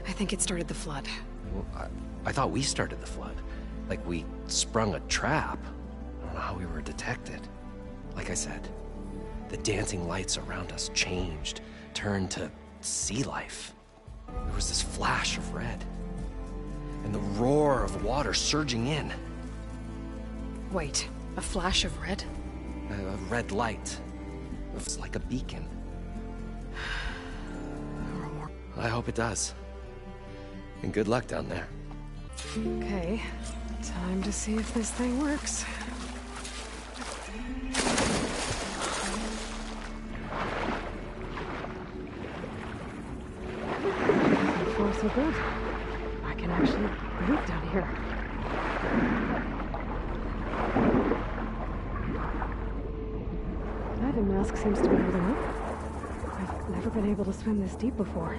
I think it started the flood. Well, I thought we started the flood. Like we sprung a trap. I don't know how we were detected. Like I said, the dancing lights around us changed, turned to sea life. There was this flash of red. And the roar of water surging in. Wait, a flash of red? A red light. It was like a beacon. I hope it does. And good luck down there. Okay, time to see if this thing works. So far, so good. I can actually breathe down here. Diving mask seems to be holding up. I've never been able to swim this deep before.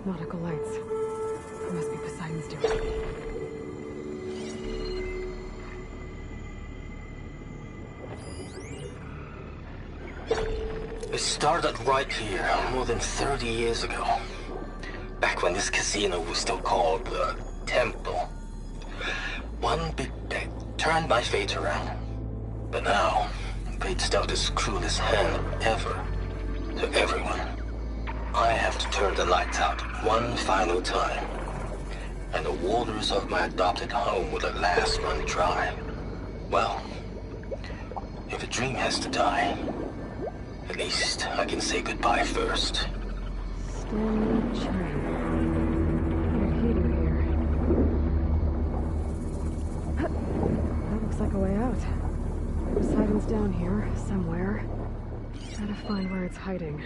Nautical lights. That must be Poseidon's doing. It started right here, more than 30 years ago. Back when this casino was still called the Temple. One big bet turned my fate around. But now, fate's dealt its cruelest hand ever to everyone. I have to turn the lights out one final time. And the waters of my adopted home will at last run dry. Well, if a dream has to die, at least I can say goodbye first. Stanley Chen. What did he do here? That looks like a way out. Poseidon's down here, somewhere. Gotta find where it's hiding.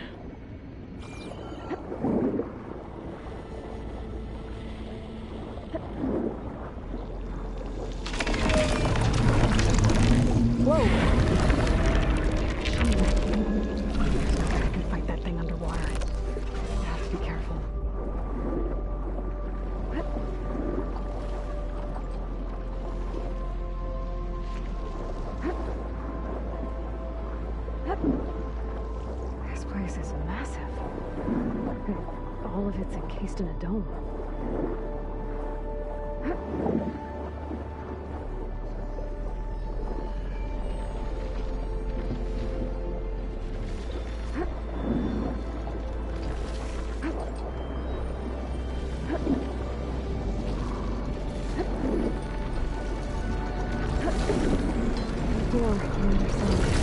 Whoa! I can fight that thing underwater. I have to be careful. This place is massive. All of it's encased in a dome. Door on the other side.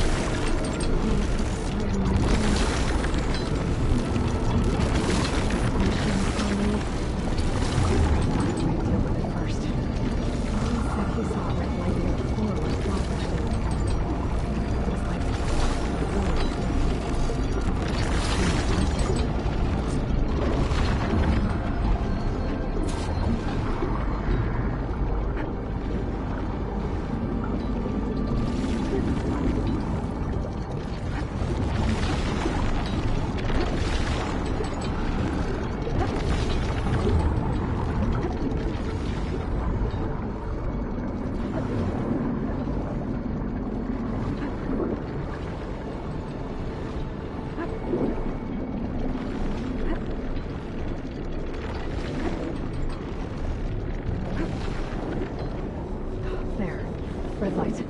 Red light.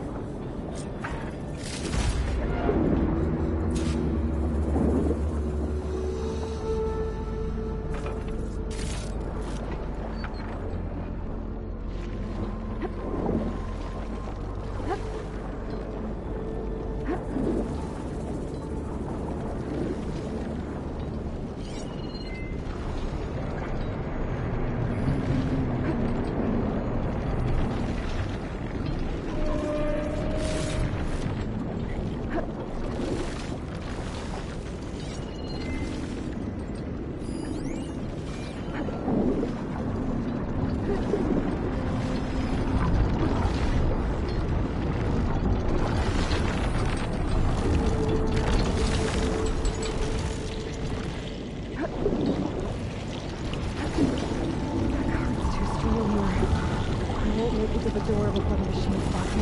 Did the door before the machine spot me?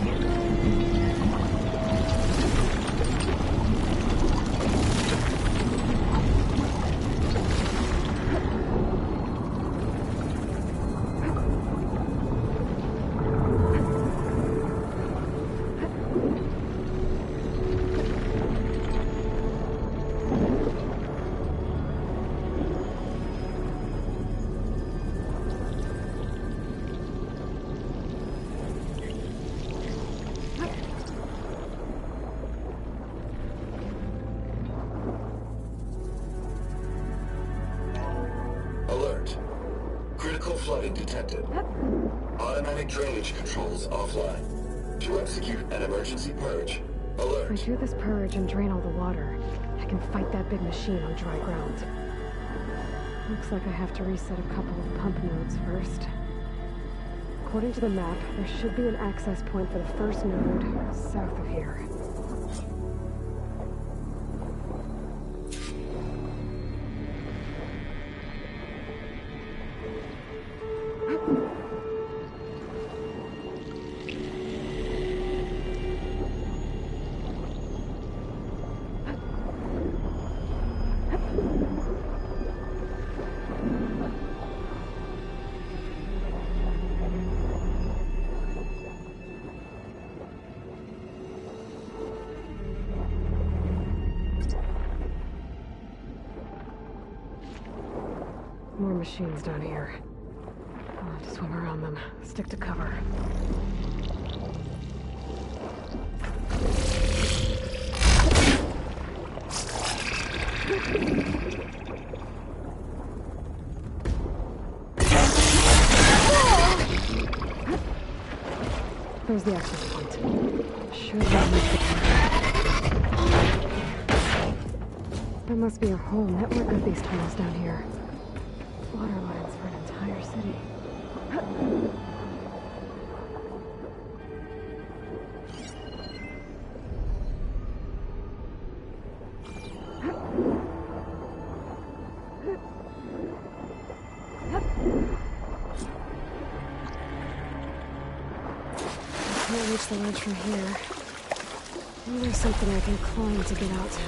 Alert. Critical flooding detected. Automatic drainage controls offline. To execute an emergency purge, alert. If I do this purge and drain all the water, I can fight that big machine on dry ground. Looks like I have to reset a couple of pump nodes first. According to the map, there should be an access point for the first node south of here. More machines down here. I'll have to swim around them. Stick to cover. There's the access point. Should we use the There must be a whole network of these tunnels down here. Water lines for an entire city. I can't reach the ledge from here. Maybe there's something I can climb to get out.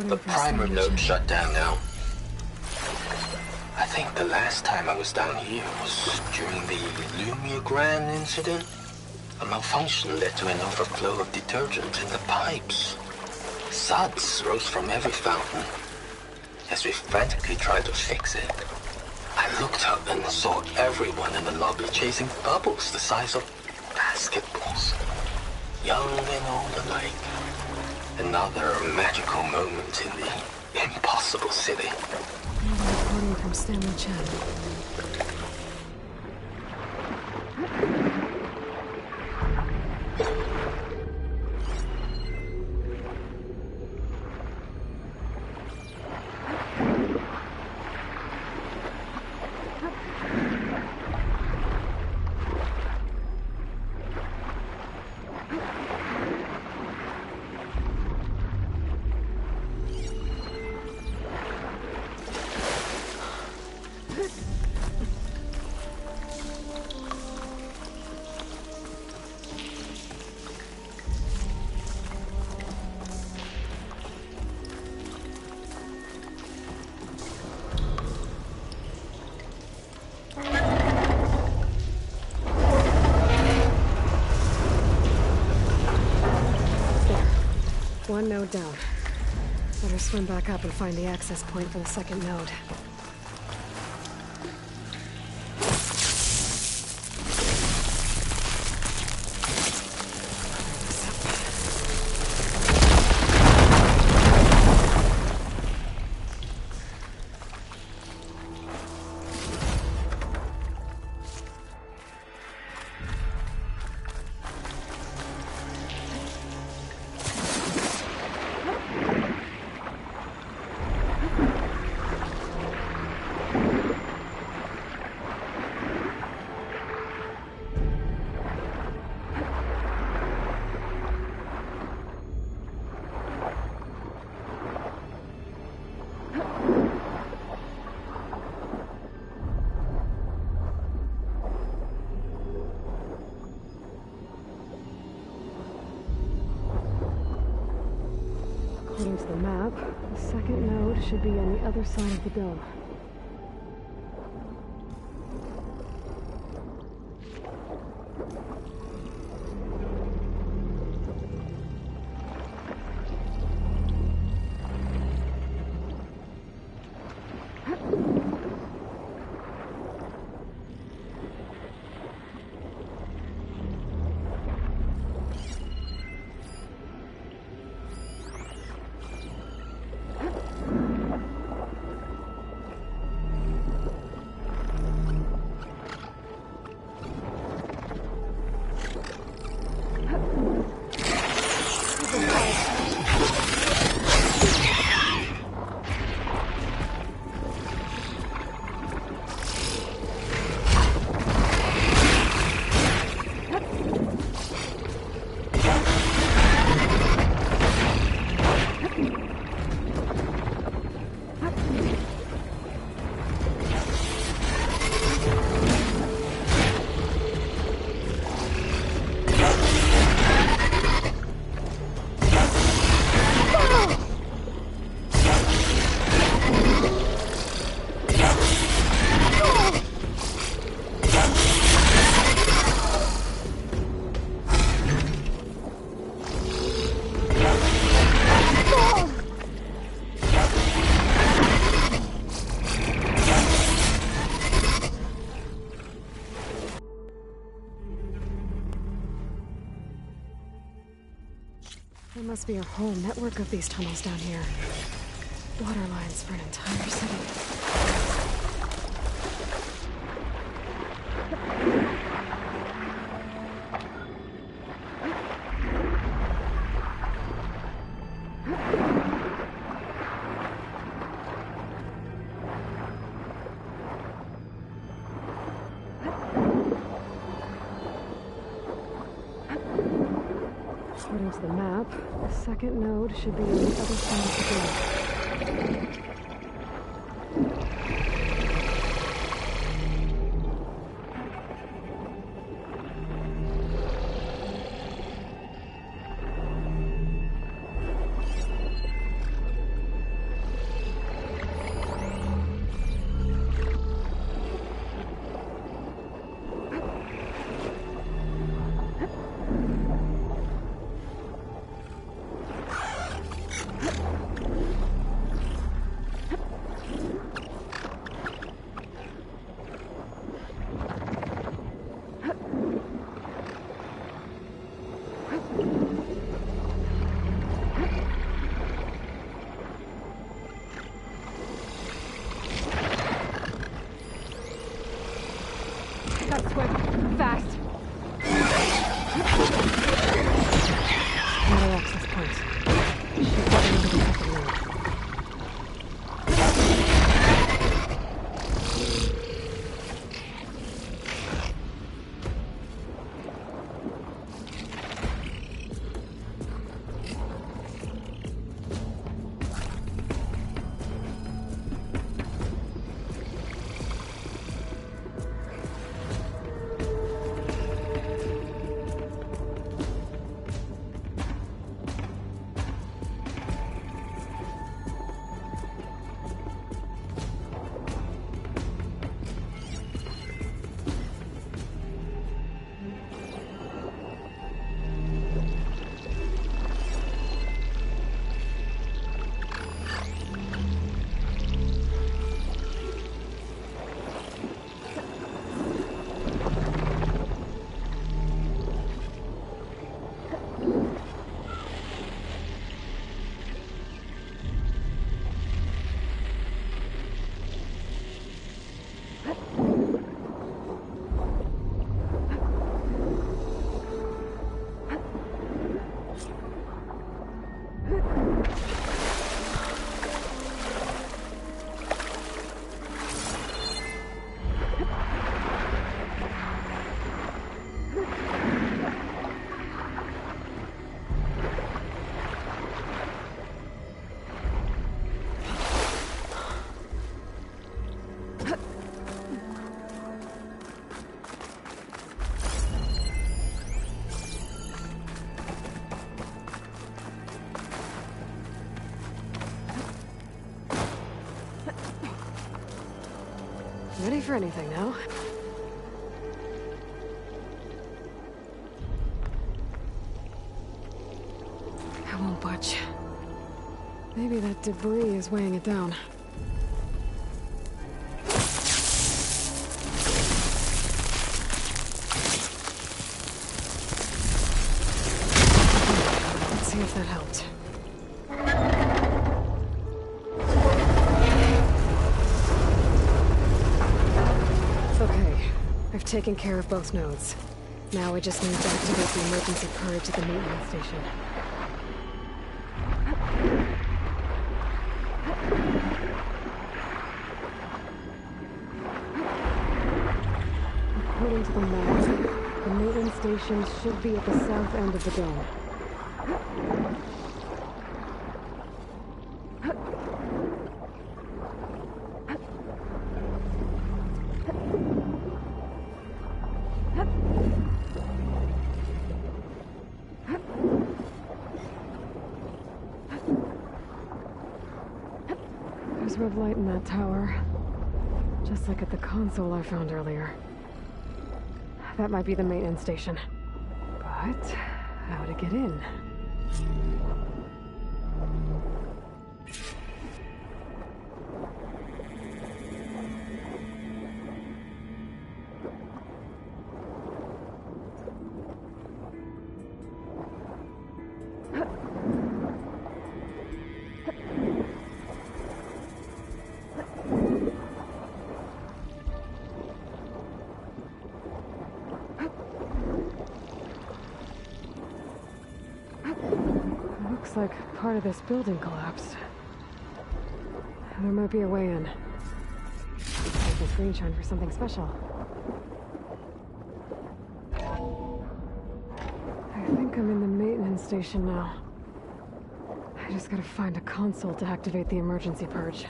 The primer node shut down now. I think the last time I was down here was during the Lumiagran incident. A malfunction led to an overflow of detergent in the pipes. Suds rose from every fountain. As we frantically tried to fix it, I looked up and saw everyone in the lobby chasing bubbles the size of basketballs. Young and old alike. Another magical moment in the impossible city. Reporting from Stanley Chen. One node down. Better swim back up and find the access point for the second node. According to the map, the second node should be on the other side of the dome. There must be a whole network of these tunnels down here. Water lines for an entire city. According to the map, the second node should be on the other side of the door. Ready for anything now. I won't budge. Maybe that debris is weighing it down. Let's see if that helped. Okay, I've taken care of both nodes. Now I just need to activate the emergency purge at the maintenance station. According to the map, the maintenance station should be at the south end of the dome. There's red light in that tower, just like at the console I found earlier. That might be the maintenance station. But how to get in? Looks like part of this building collapsed. There might be a way in. Take the screenshot for something special. I think I'm in the maintenance station now. I just gotta find a console to activate the emergency purge.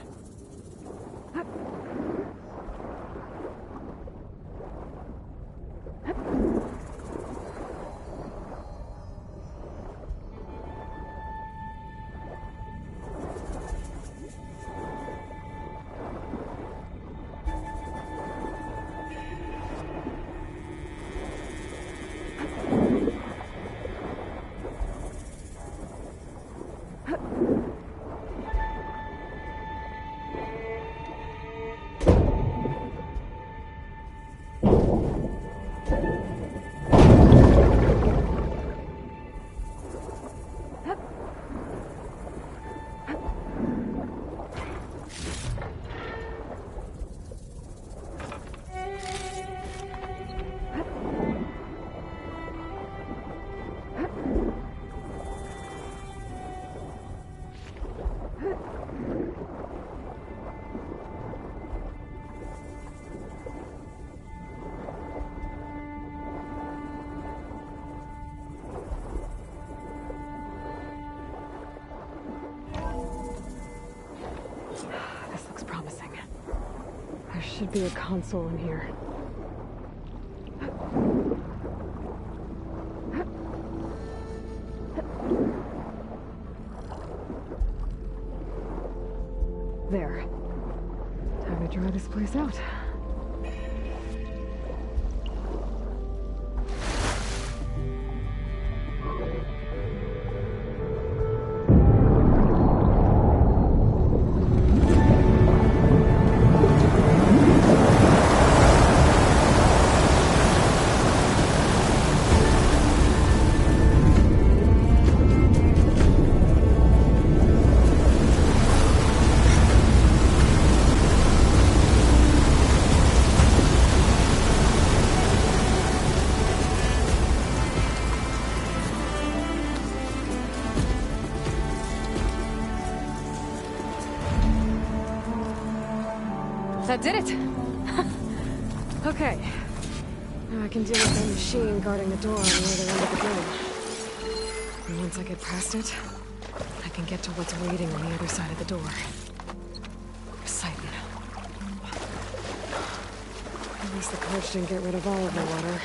There should be a console in here. There. Time to try this place out. That did it! Okay. Now I can deal with that machine guarding the door on the other end of the dome. And once I get past it, I can get to what's waiting on the other side of the door. Poseidon. At least the coach didn't get rid of all of the water.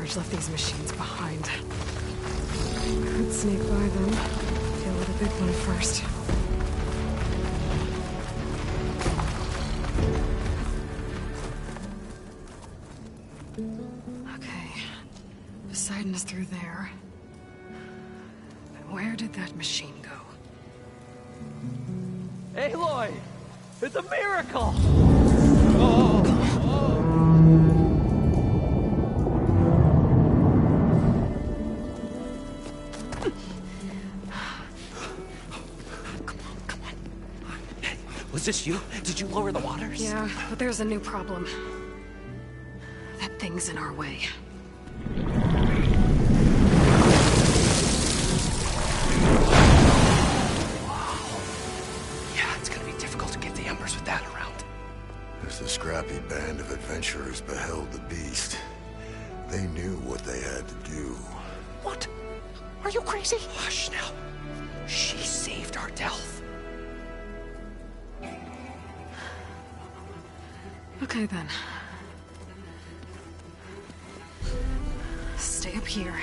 Purge left these machines behind. Could sneak by them. Deal with the big one first. Okay. Poseidon is through there. But where did that machine go? Aloy! It's a miracle! Was this you? Did you lower the waters? Yeah, but there's a new problem. That thing's in our way. Yeah, it's gonna be difficult to get the embers with that around. As the scrappy band of adventurers beheld the beast, they knew what they had to do. What? Are you crazy? Hush now. She saved our Delph. Okay then. Stay up here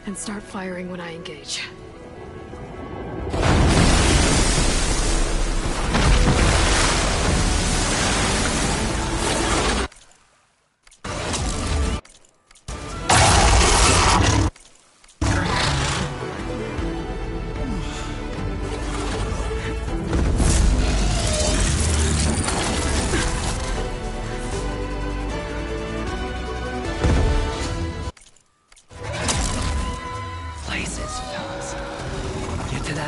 and start firing when I engage.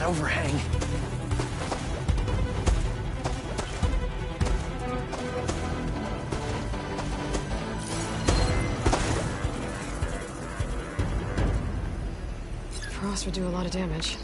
Overhang. Frost would do a lot of damage.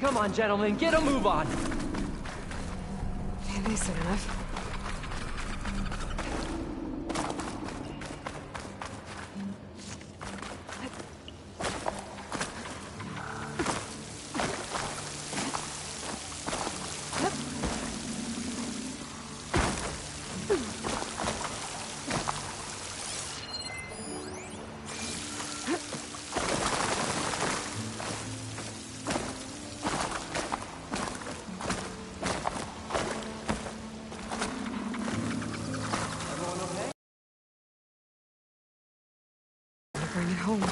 Come on, gentlemen, get a move on! Decent enough. Bring it home.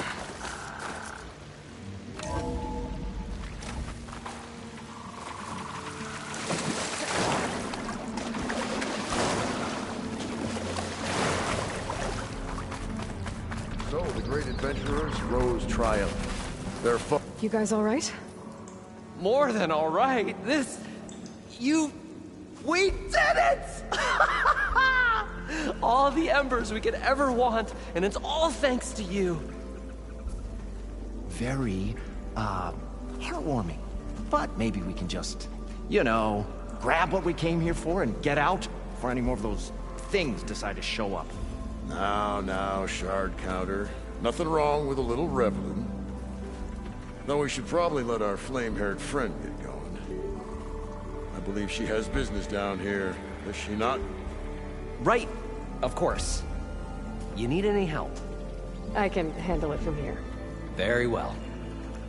So, the great adventurers rose triumphant. Their foe. You guys all right? More than all right. We did it! All the embers we could ever want, and it's all thanks to you. Very, heartwarming. But maybe we can just, you know, grab what we came here for and get out before any more of those things decide to show up. Now, shard counter. Nothing wrong with a little reveling. Though we should probably let our flame-haired friend get going. I believe she has business down here, does she not? Right, of course. You need any help? I can handle it from here. Very well.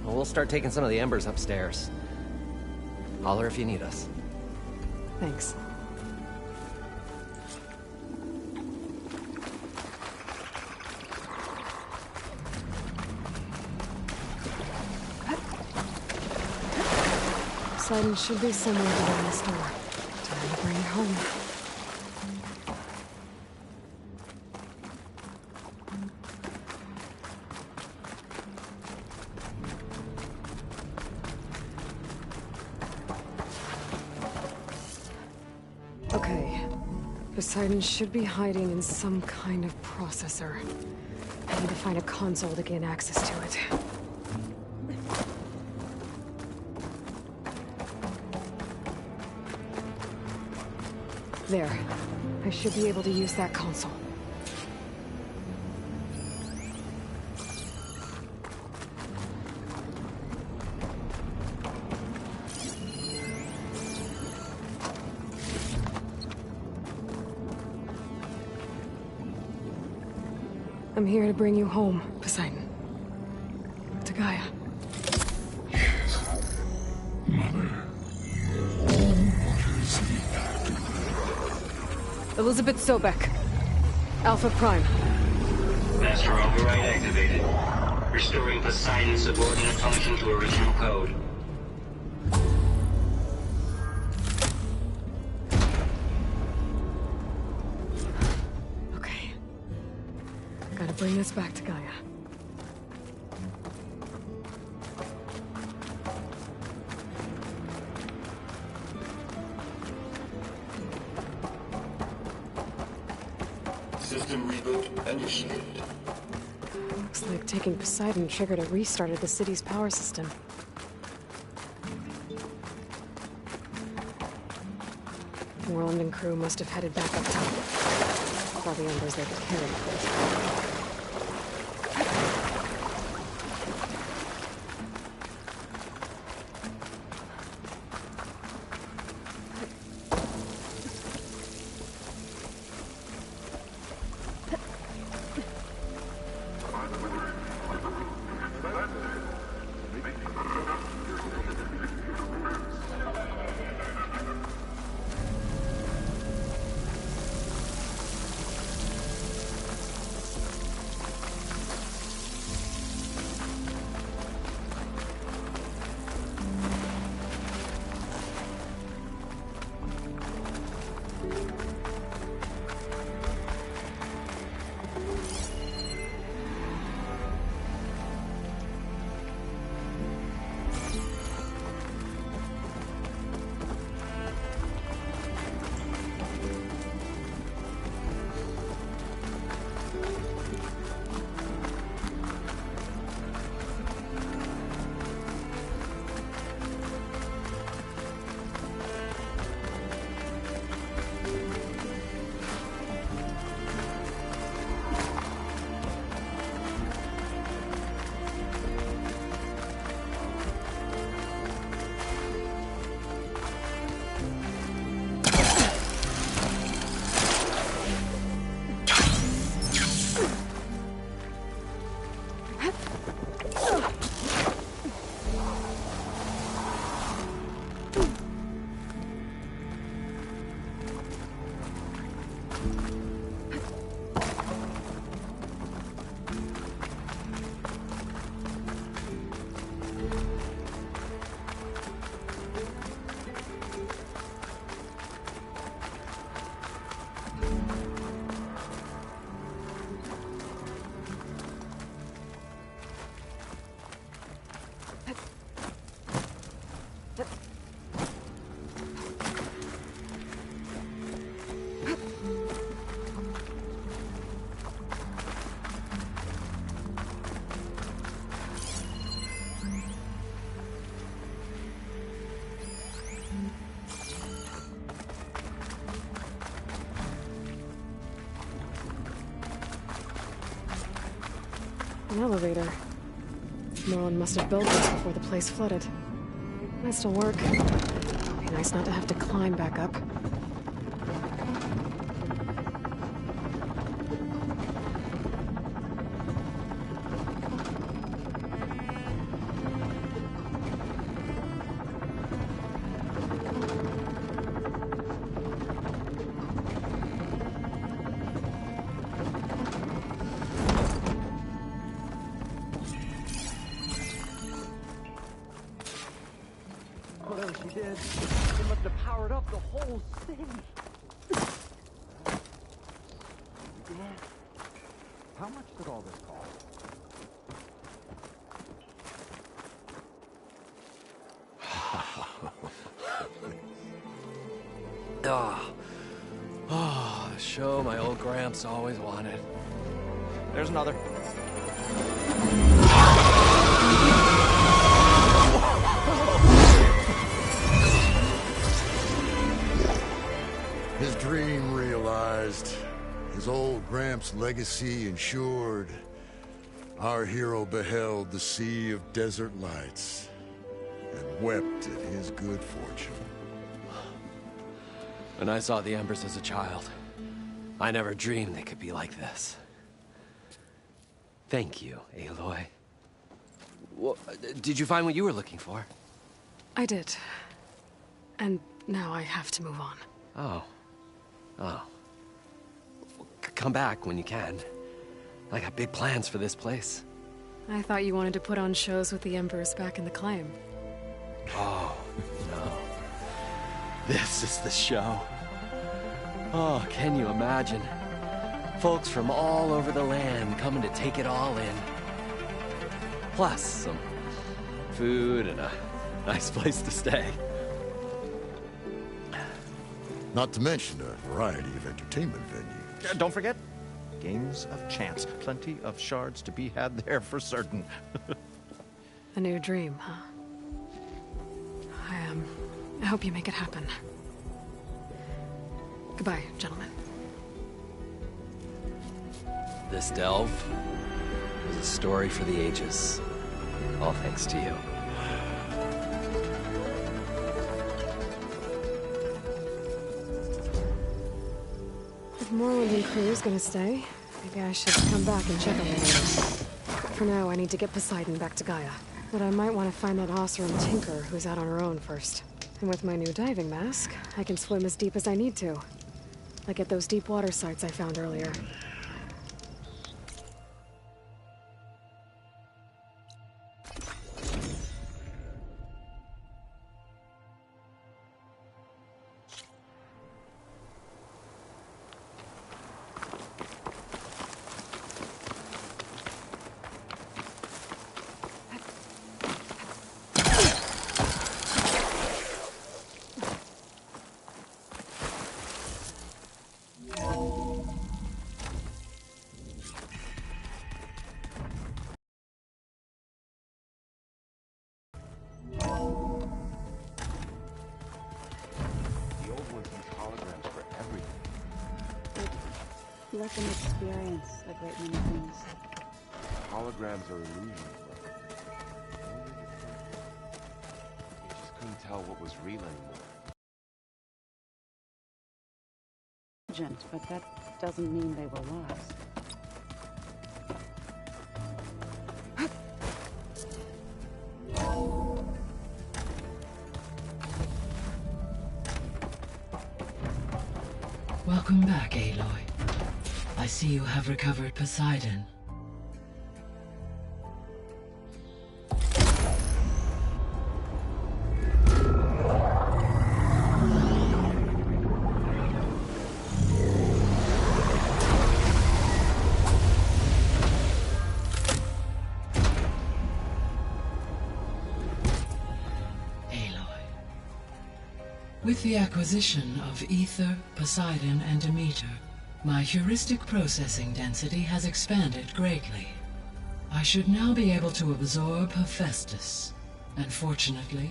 Well, we'll start taking some of the embers upstairs. Holler if you need us. Thanks. Poseidon should be somewhere behind this door. Time to bring it home. Okay. Poseidon should be hiding in some kind of processor. I need to find a console to gain access to it. There. I should be able to use that console. I'm here to bring you home, Poseidon. To Gaia. Elizabeth Sobek. Alpha Prime. Master override activated. Restoring Poseidon's subordinate function to original code. Okay. Gotta bring this back to Gaia. System reboot initiated. Looks like taking Poseidon triggered a restart of the city's power system. Roland and crew must have headed back up top. With all the embers they could carry, of course. An elevator. Merlin must have built this before the place flooded. Might still work. It'd be nice not to have to climb back up. Whatever she did, she must have powered up the whole city. Dad, how much did all this cost? Oh, the show my old Gramps always wanted. There's another. His dream realized, his old Gramps' legacy ensured. Our hero beheld the sea of desert lights and wept at his good fortune. When I saw the embers as a child, I never dreamed they could be like this. Thank you, Aloy. Well, did you find what you were looking for? I did. And now I have to move on. Oh. Oh. Come back when you can. I got big plans for this place. I thought you wanted to put on shows with the Embers back in the Claim. Oh, no. This is the show. Oh, can you imagine? Folks from all over the land coming to take it all in. Plus some food and a nice place to stay. Not to mention a variety of entertainment venues. Don't forget, Games of chance. Plenty of shards to be had there for certain. A new dream, huh? I hope you make it happen. Goodbye, gentlemen. This delve was a story for the ages. All thanks to you. If Moreland and crew's gonna stay, maybe I should come back and check on them later. But for now, I need to get Poseidon back to Gaia. But I might want to find that Oseram Tinker who's out on her own first. And with my new diving mask, I can swim as deep as I need to. Like at those deep water sites I found earlier. Let them experience a great many things. Holograms are illusions, though. You just couldn't tell what was real anymore. But that doesn't mean they were lost. Welcome back, Aloy. I see you have recovered Poseidon. With the acquisition of Ether, Poseidon, and Demeter, my heuristic processing density has expanded greatly. I should now be able to absorb Hephaestus, and fortunately,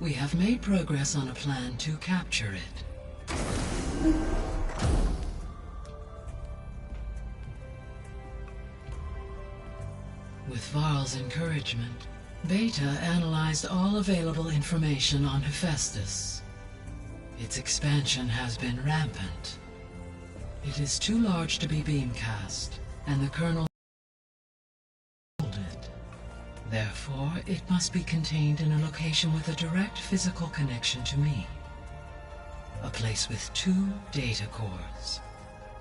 we have made progress on a plan to capture it. With Varl's encouragement, Beta analyzed all available information on Hephaestus. Its expansion has been rampant. It is too large to be beamcast, and the kernel hold it. Therefore, it must be contained in a location with a direct physical connection to me. A place with 2 data cores.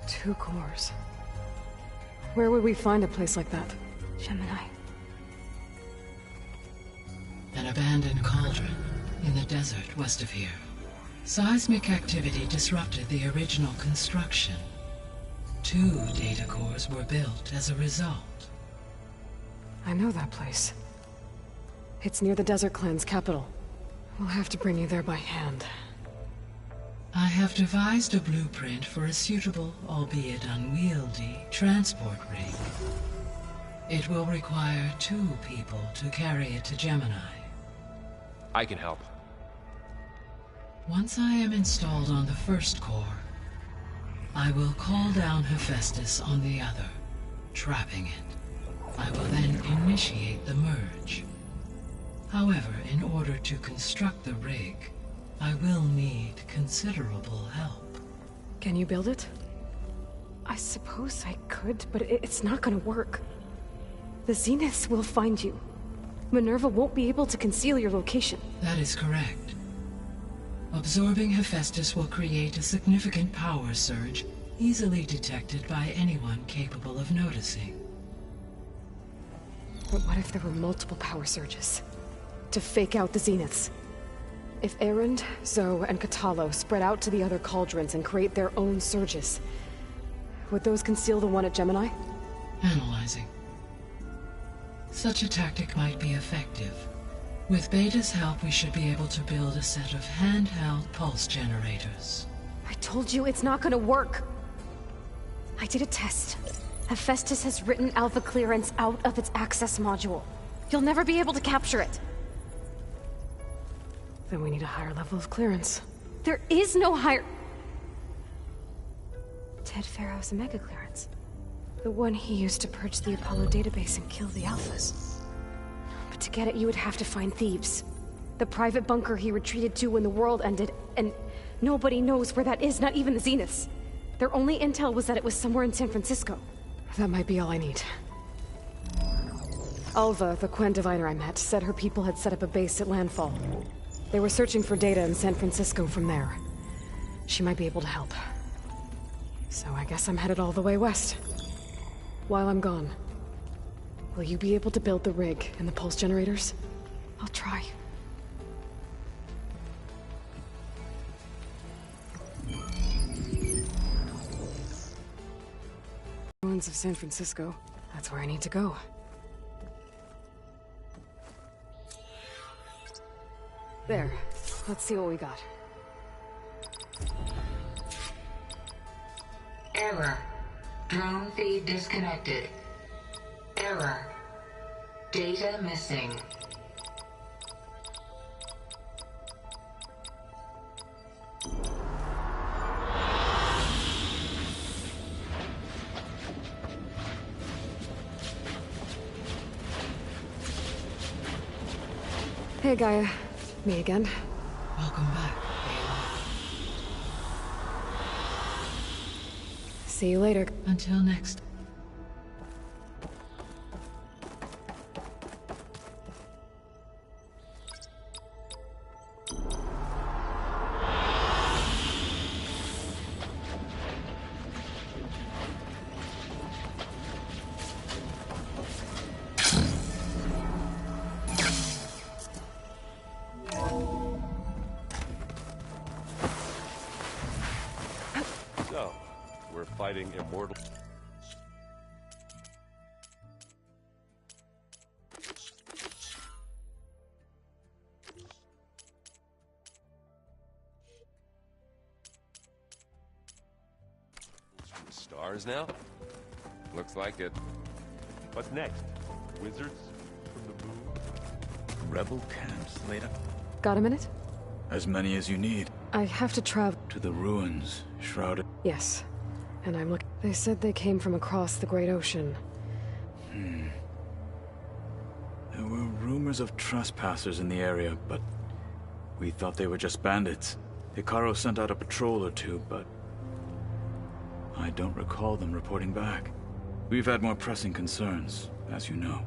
2 cores? Where would we find a place like that? Gemini. An abandoned cauldron in the desert west of here. Seismic activity disrupted the original construction. 2 data cores were built as a result. I know that place. It's near the Desert Clan's capital. We'll have to bring you there by hand. I have devised a blueprint for a suitable, albeit unwieldy, transport rig. It will require 2 people to carry it to Gemini. I can help. Once I am installed on the first core, I will call down Hephaestus on the other, trapping it. I will then initiate the merge. However, in order to construct the rig, I will need considerable help. Can you build it? I suppose I could, but it's not gonna work. The Zeniths will find you. Minerva won't be able to conceal your location. That is correct. Absorbing Hephaestus will create a significant power surge, easily detected by anyone capable of noticing. But what if there were multiple power surges? To fake out the Zeniths? If Erend, Zoe, and Katalo spread out to the other cauldrons and create their own surges, would those conceal the one at Gemini? Analyzing. Such a tactic might be effective. With Beta's help, we should be able to build a set of handheld pulse generators. I told you it's not gonna work! I did a test. Hephaestus has written Alpha clearance out of its access module. You'll never be able to capture it. Then we need a higher level of clearance. There is no higher... Ted Pharaoh's Omega clearance. The one he used to purge the Apollo database and kill the Alphas. But to get it, you would have to find Thebes. The private bunker he retreated to when the world ended, and nobody knows where that is, not even the Zeniths. Their only intel was that it was somewhere in San Francisco. That might be all I need. Alva, the Quen diviner I met, said her people had set up a base at landfall. They were searching for data in San Francisco from there. She might be able to help. So I guess I'm headed all the way west. While I'm gone, will you be able to build the rig and the pulse generators? I'll try. Ruins of San Francisco. That's where I need to go. There. Let's see what we got. Error. Drone feed disconnected. Error. Data missing. Hey, Gaia. Me again. Welcome back. See you later. Until next. So, we're fighting immortal... from the stars now? Looks like it. What's next? Wizards from the moon? Rebel camps laid up. Got a minute? As many as you need. I have to travel... To the ruins, shrouded... Yes. And I'm looking... They said they came from across the Great Ocean. There were rumors of trespassers in the area, but... we thought they were just bandits. Hikaru sent out a patrol or two, but... I don't recall them reporting back. We've had more pressing concerns, as you know.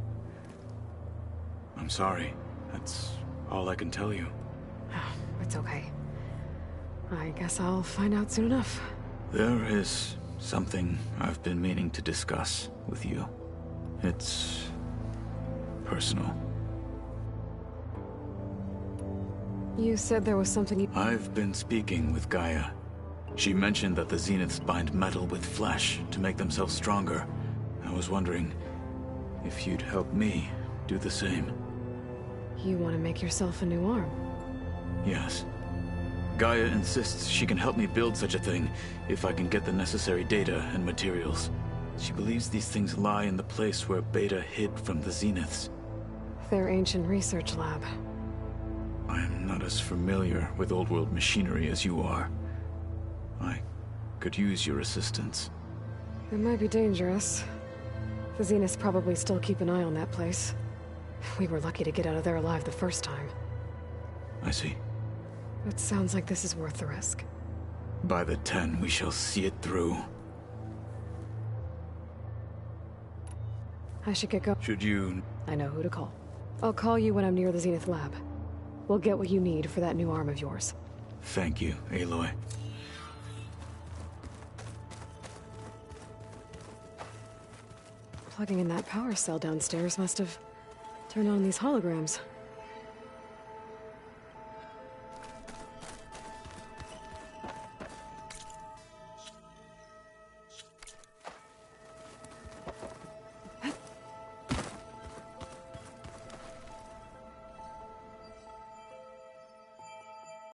I'm sorry. That's all I can tell you. It's okay. I guess I'll find out soon enough. There is something I've been meaning to discuss with you. It's... personal. You said there was something you... I've been speaking with Gaia. She mentioned that the Zeniths bind metal with flesh to make themselves stronger. I was wondering if you'd help me do the same. You want to make yourself a new arm? Yes. Gaia insists she can help me build such a thing if I can get the necessary data and materials. She believes these things lie in the place where Beta hid from the Zeniths. Their ancient research lab. I am not as familiar with old-world machinery as you are. I could use your assistance. It might be dangerous. The Zeniths probably still keep an eye on that place. We were lucky to get out of there alive the first time. I see. It sounds like this is worth the risk. By the 10, we shall see it through. I should get going. Should you... I know who to call. I'll call you when I'm near the Zenith lab. We'll get what you need for that new arm of yours. Thank you, Aloy. Plugging in that power cell downstairs must have turned on these holograms.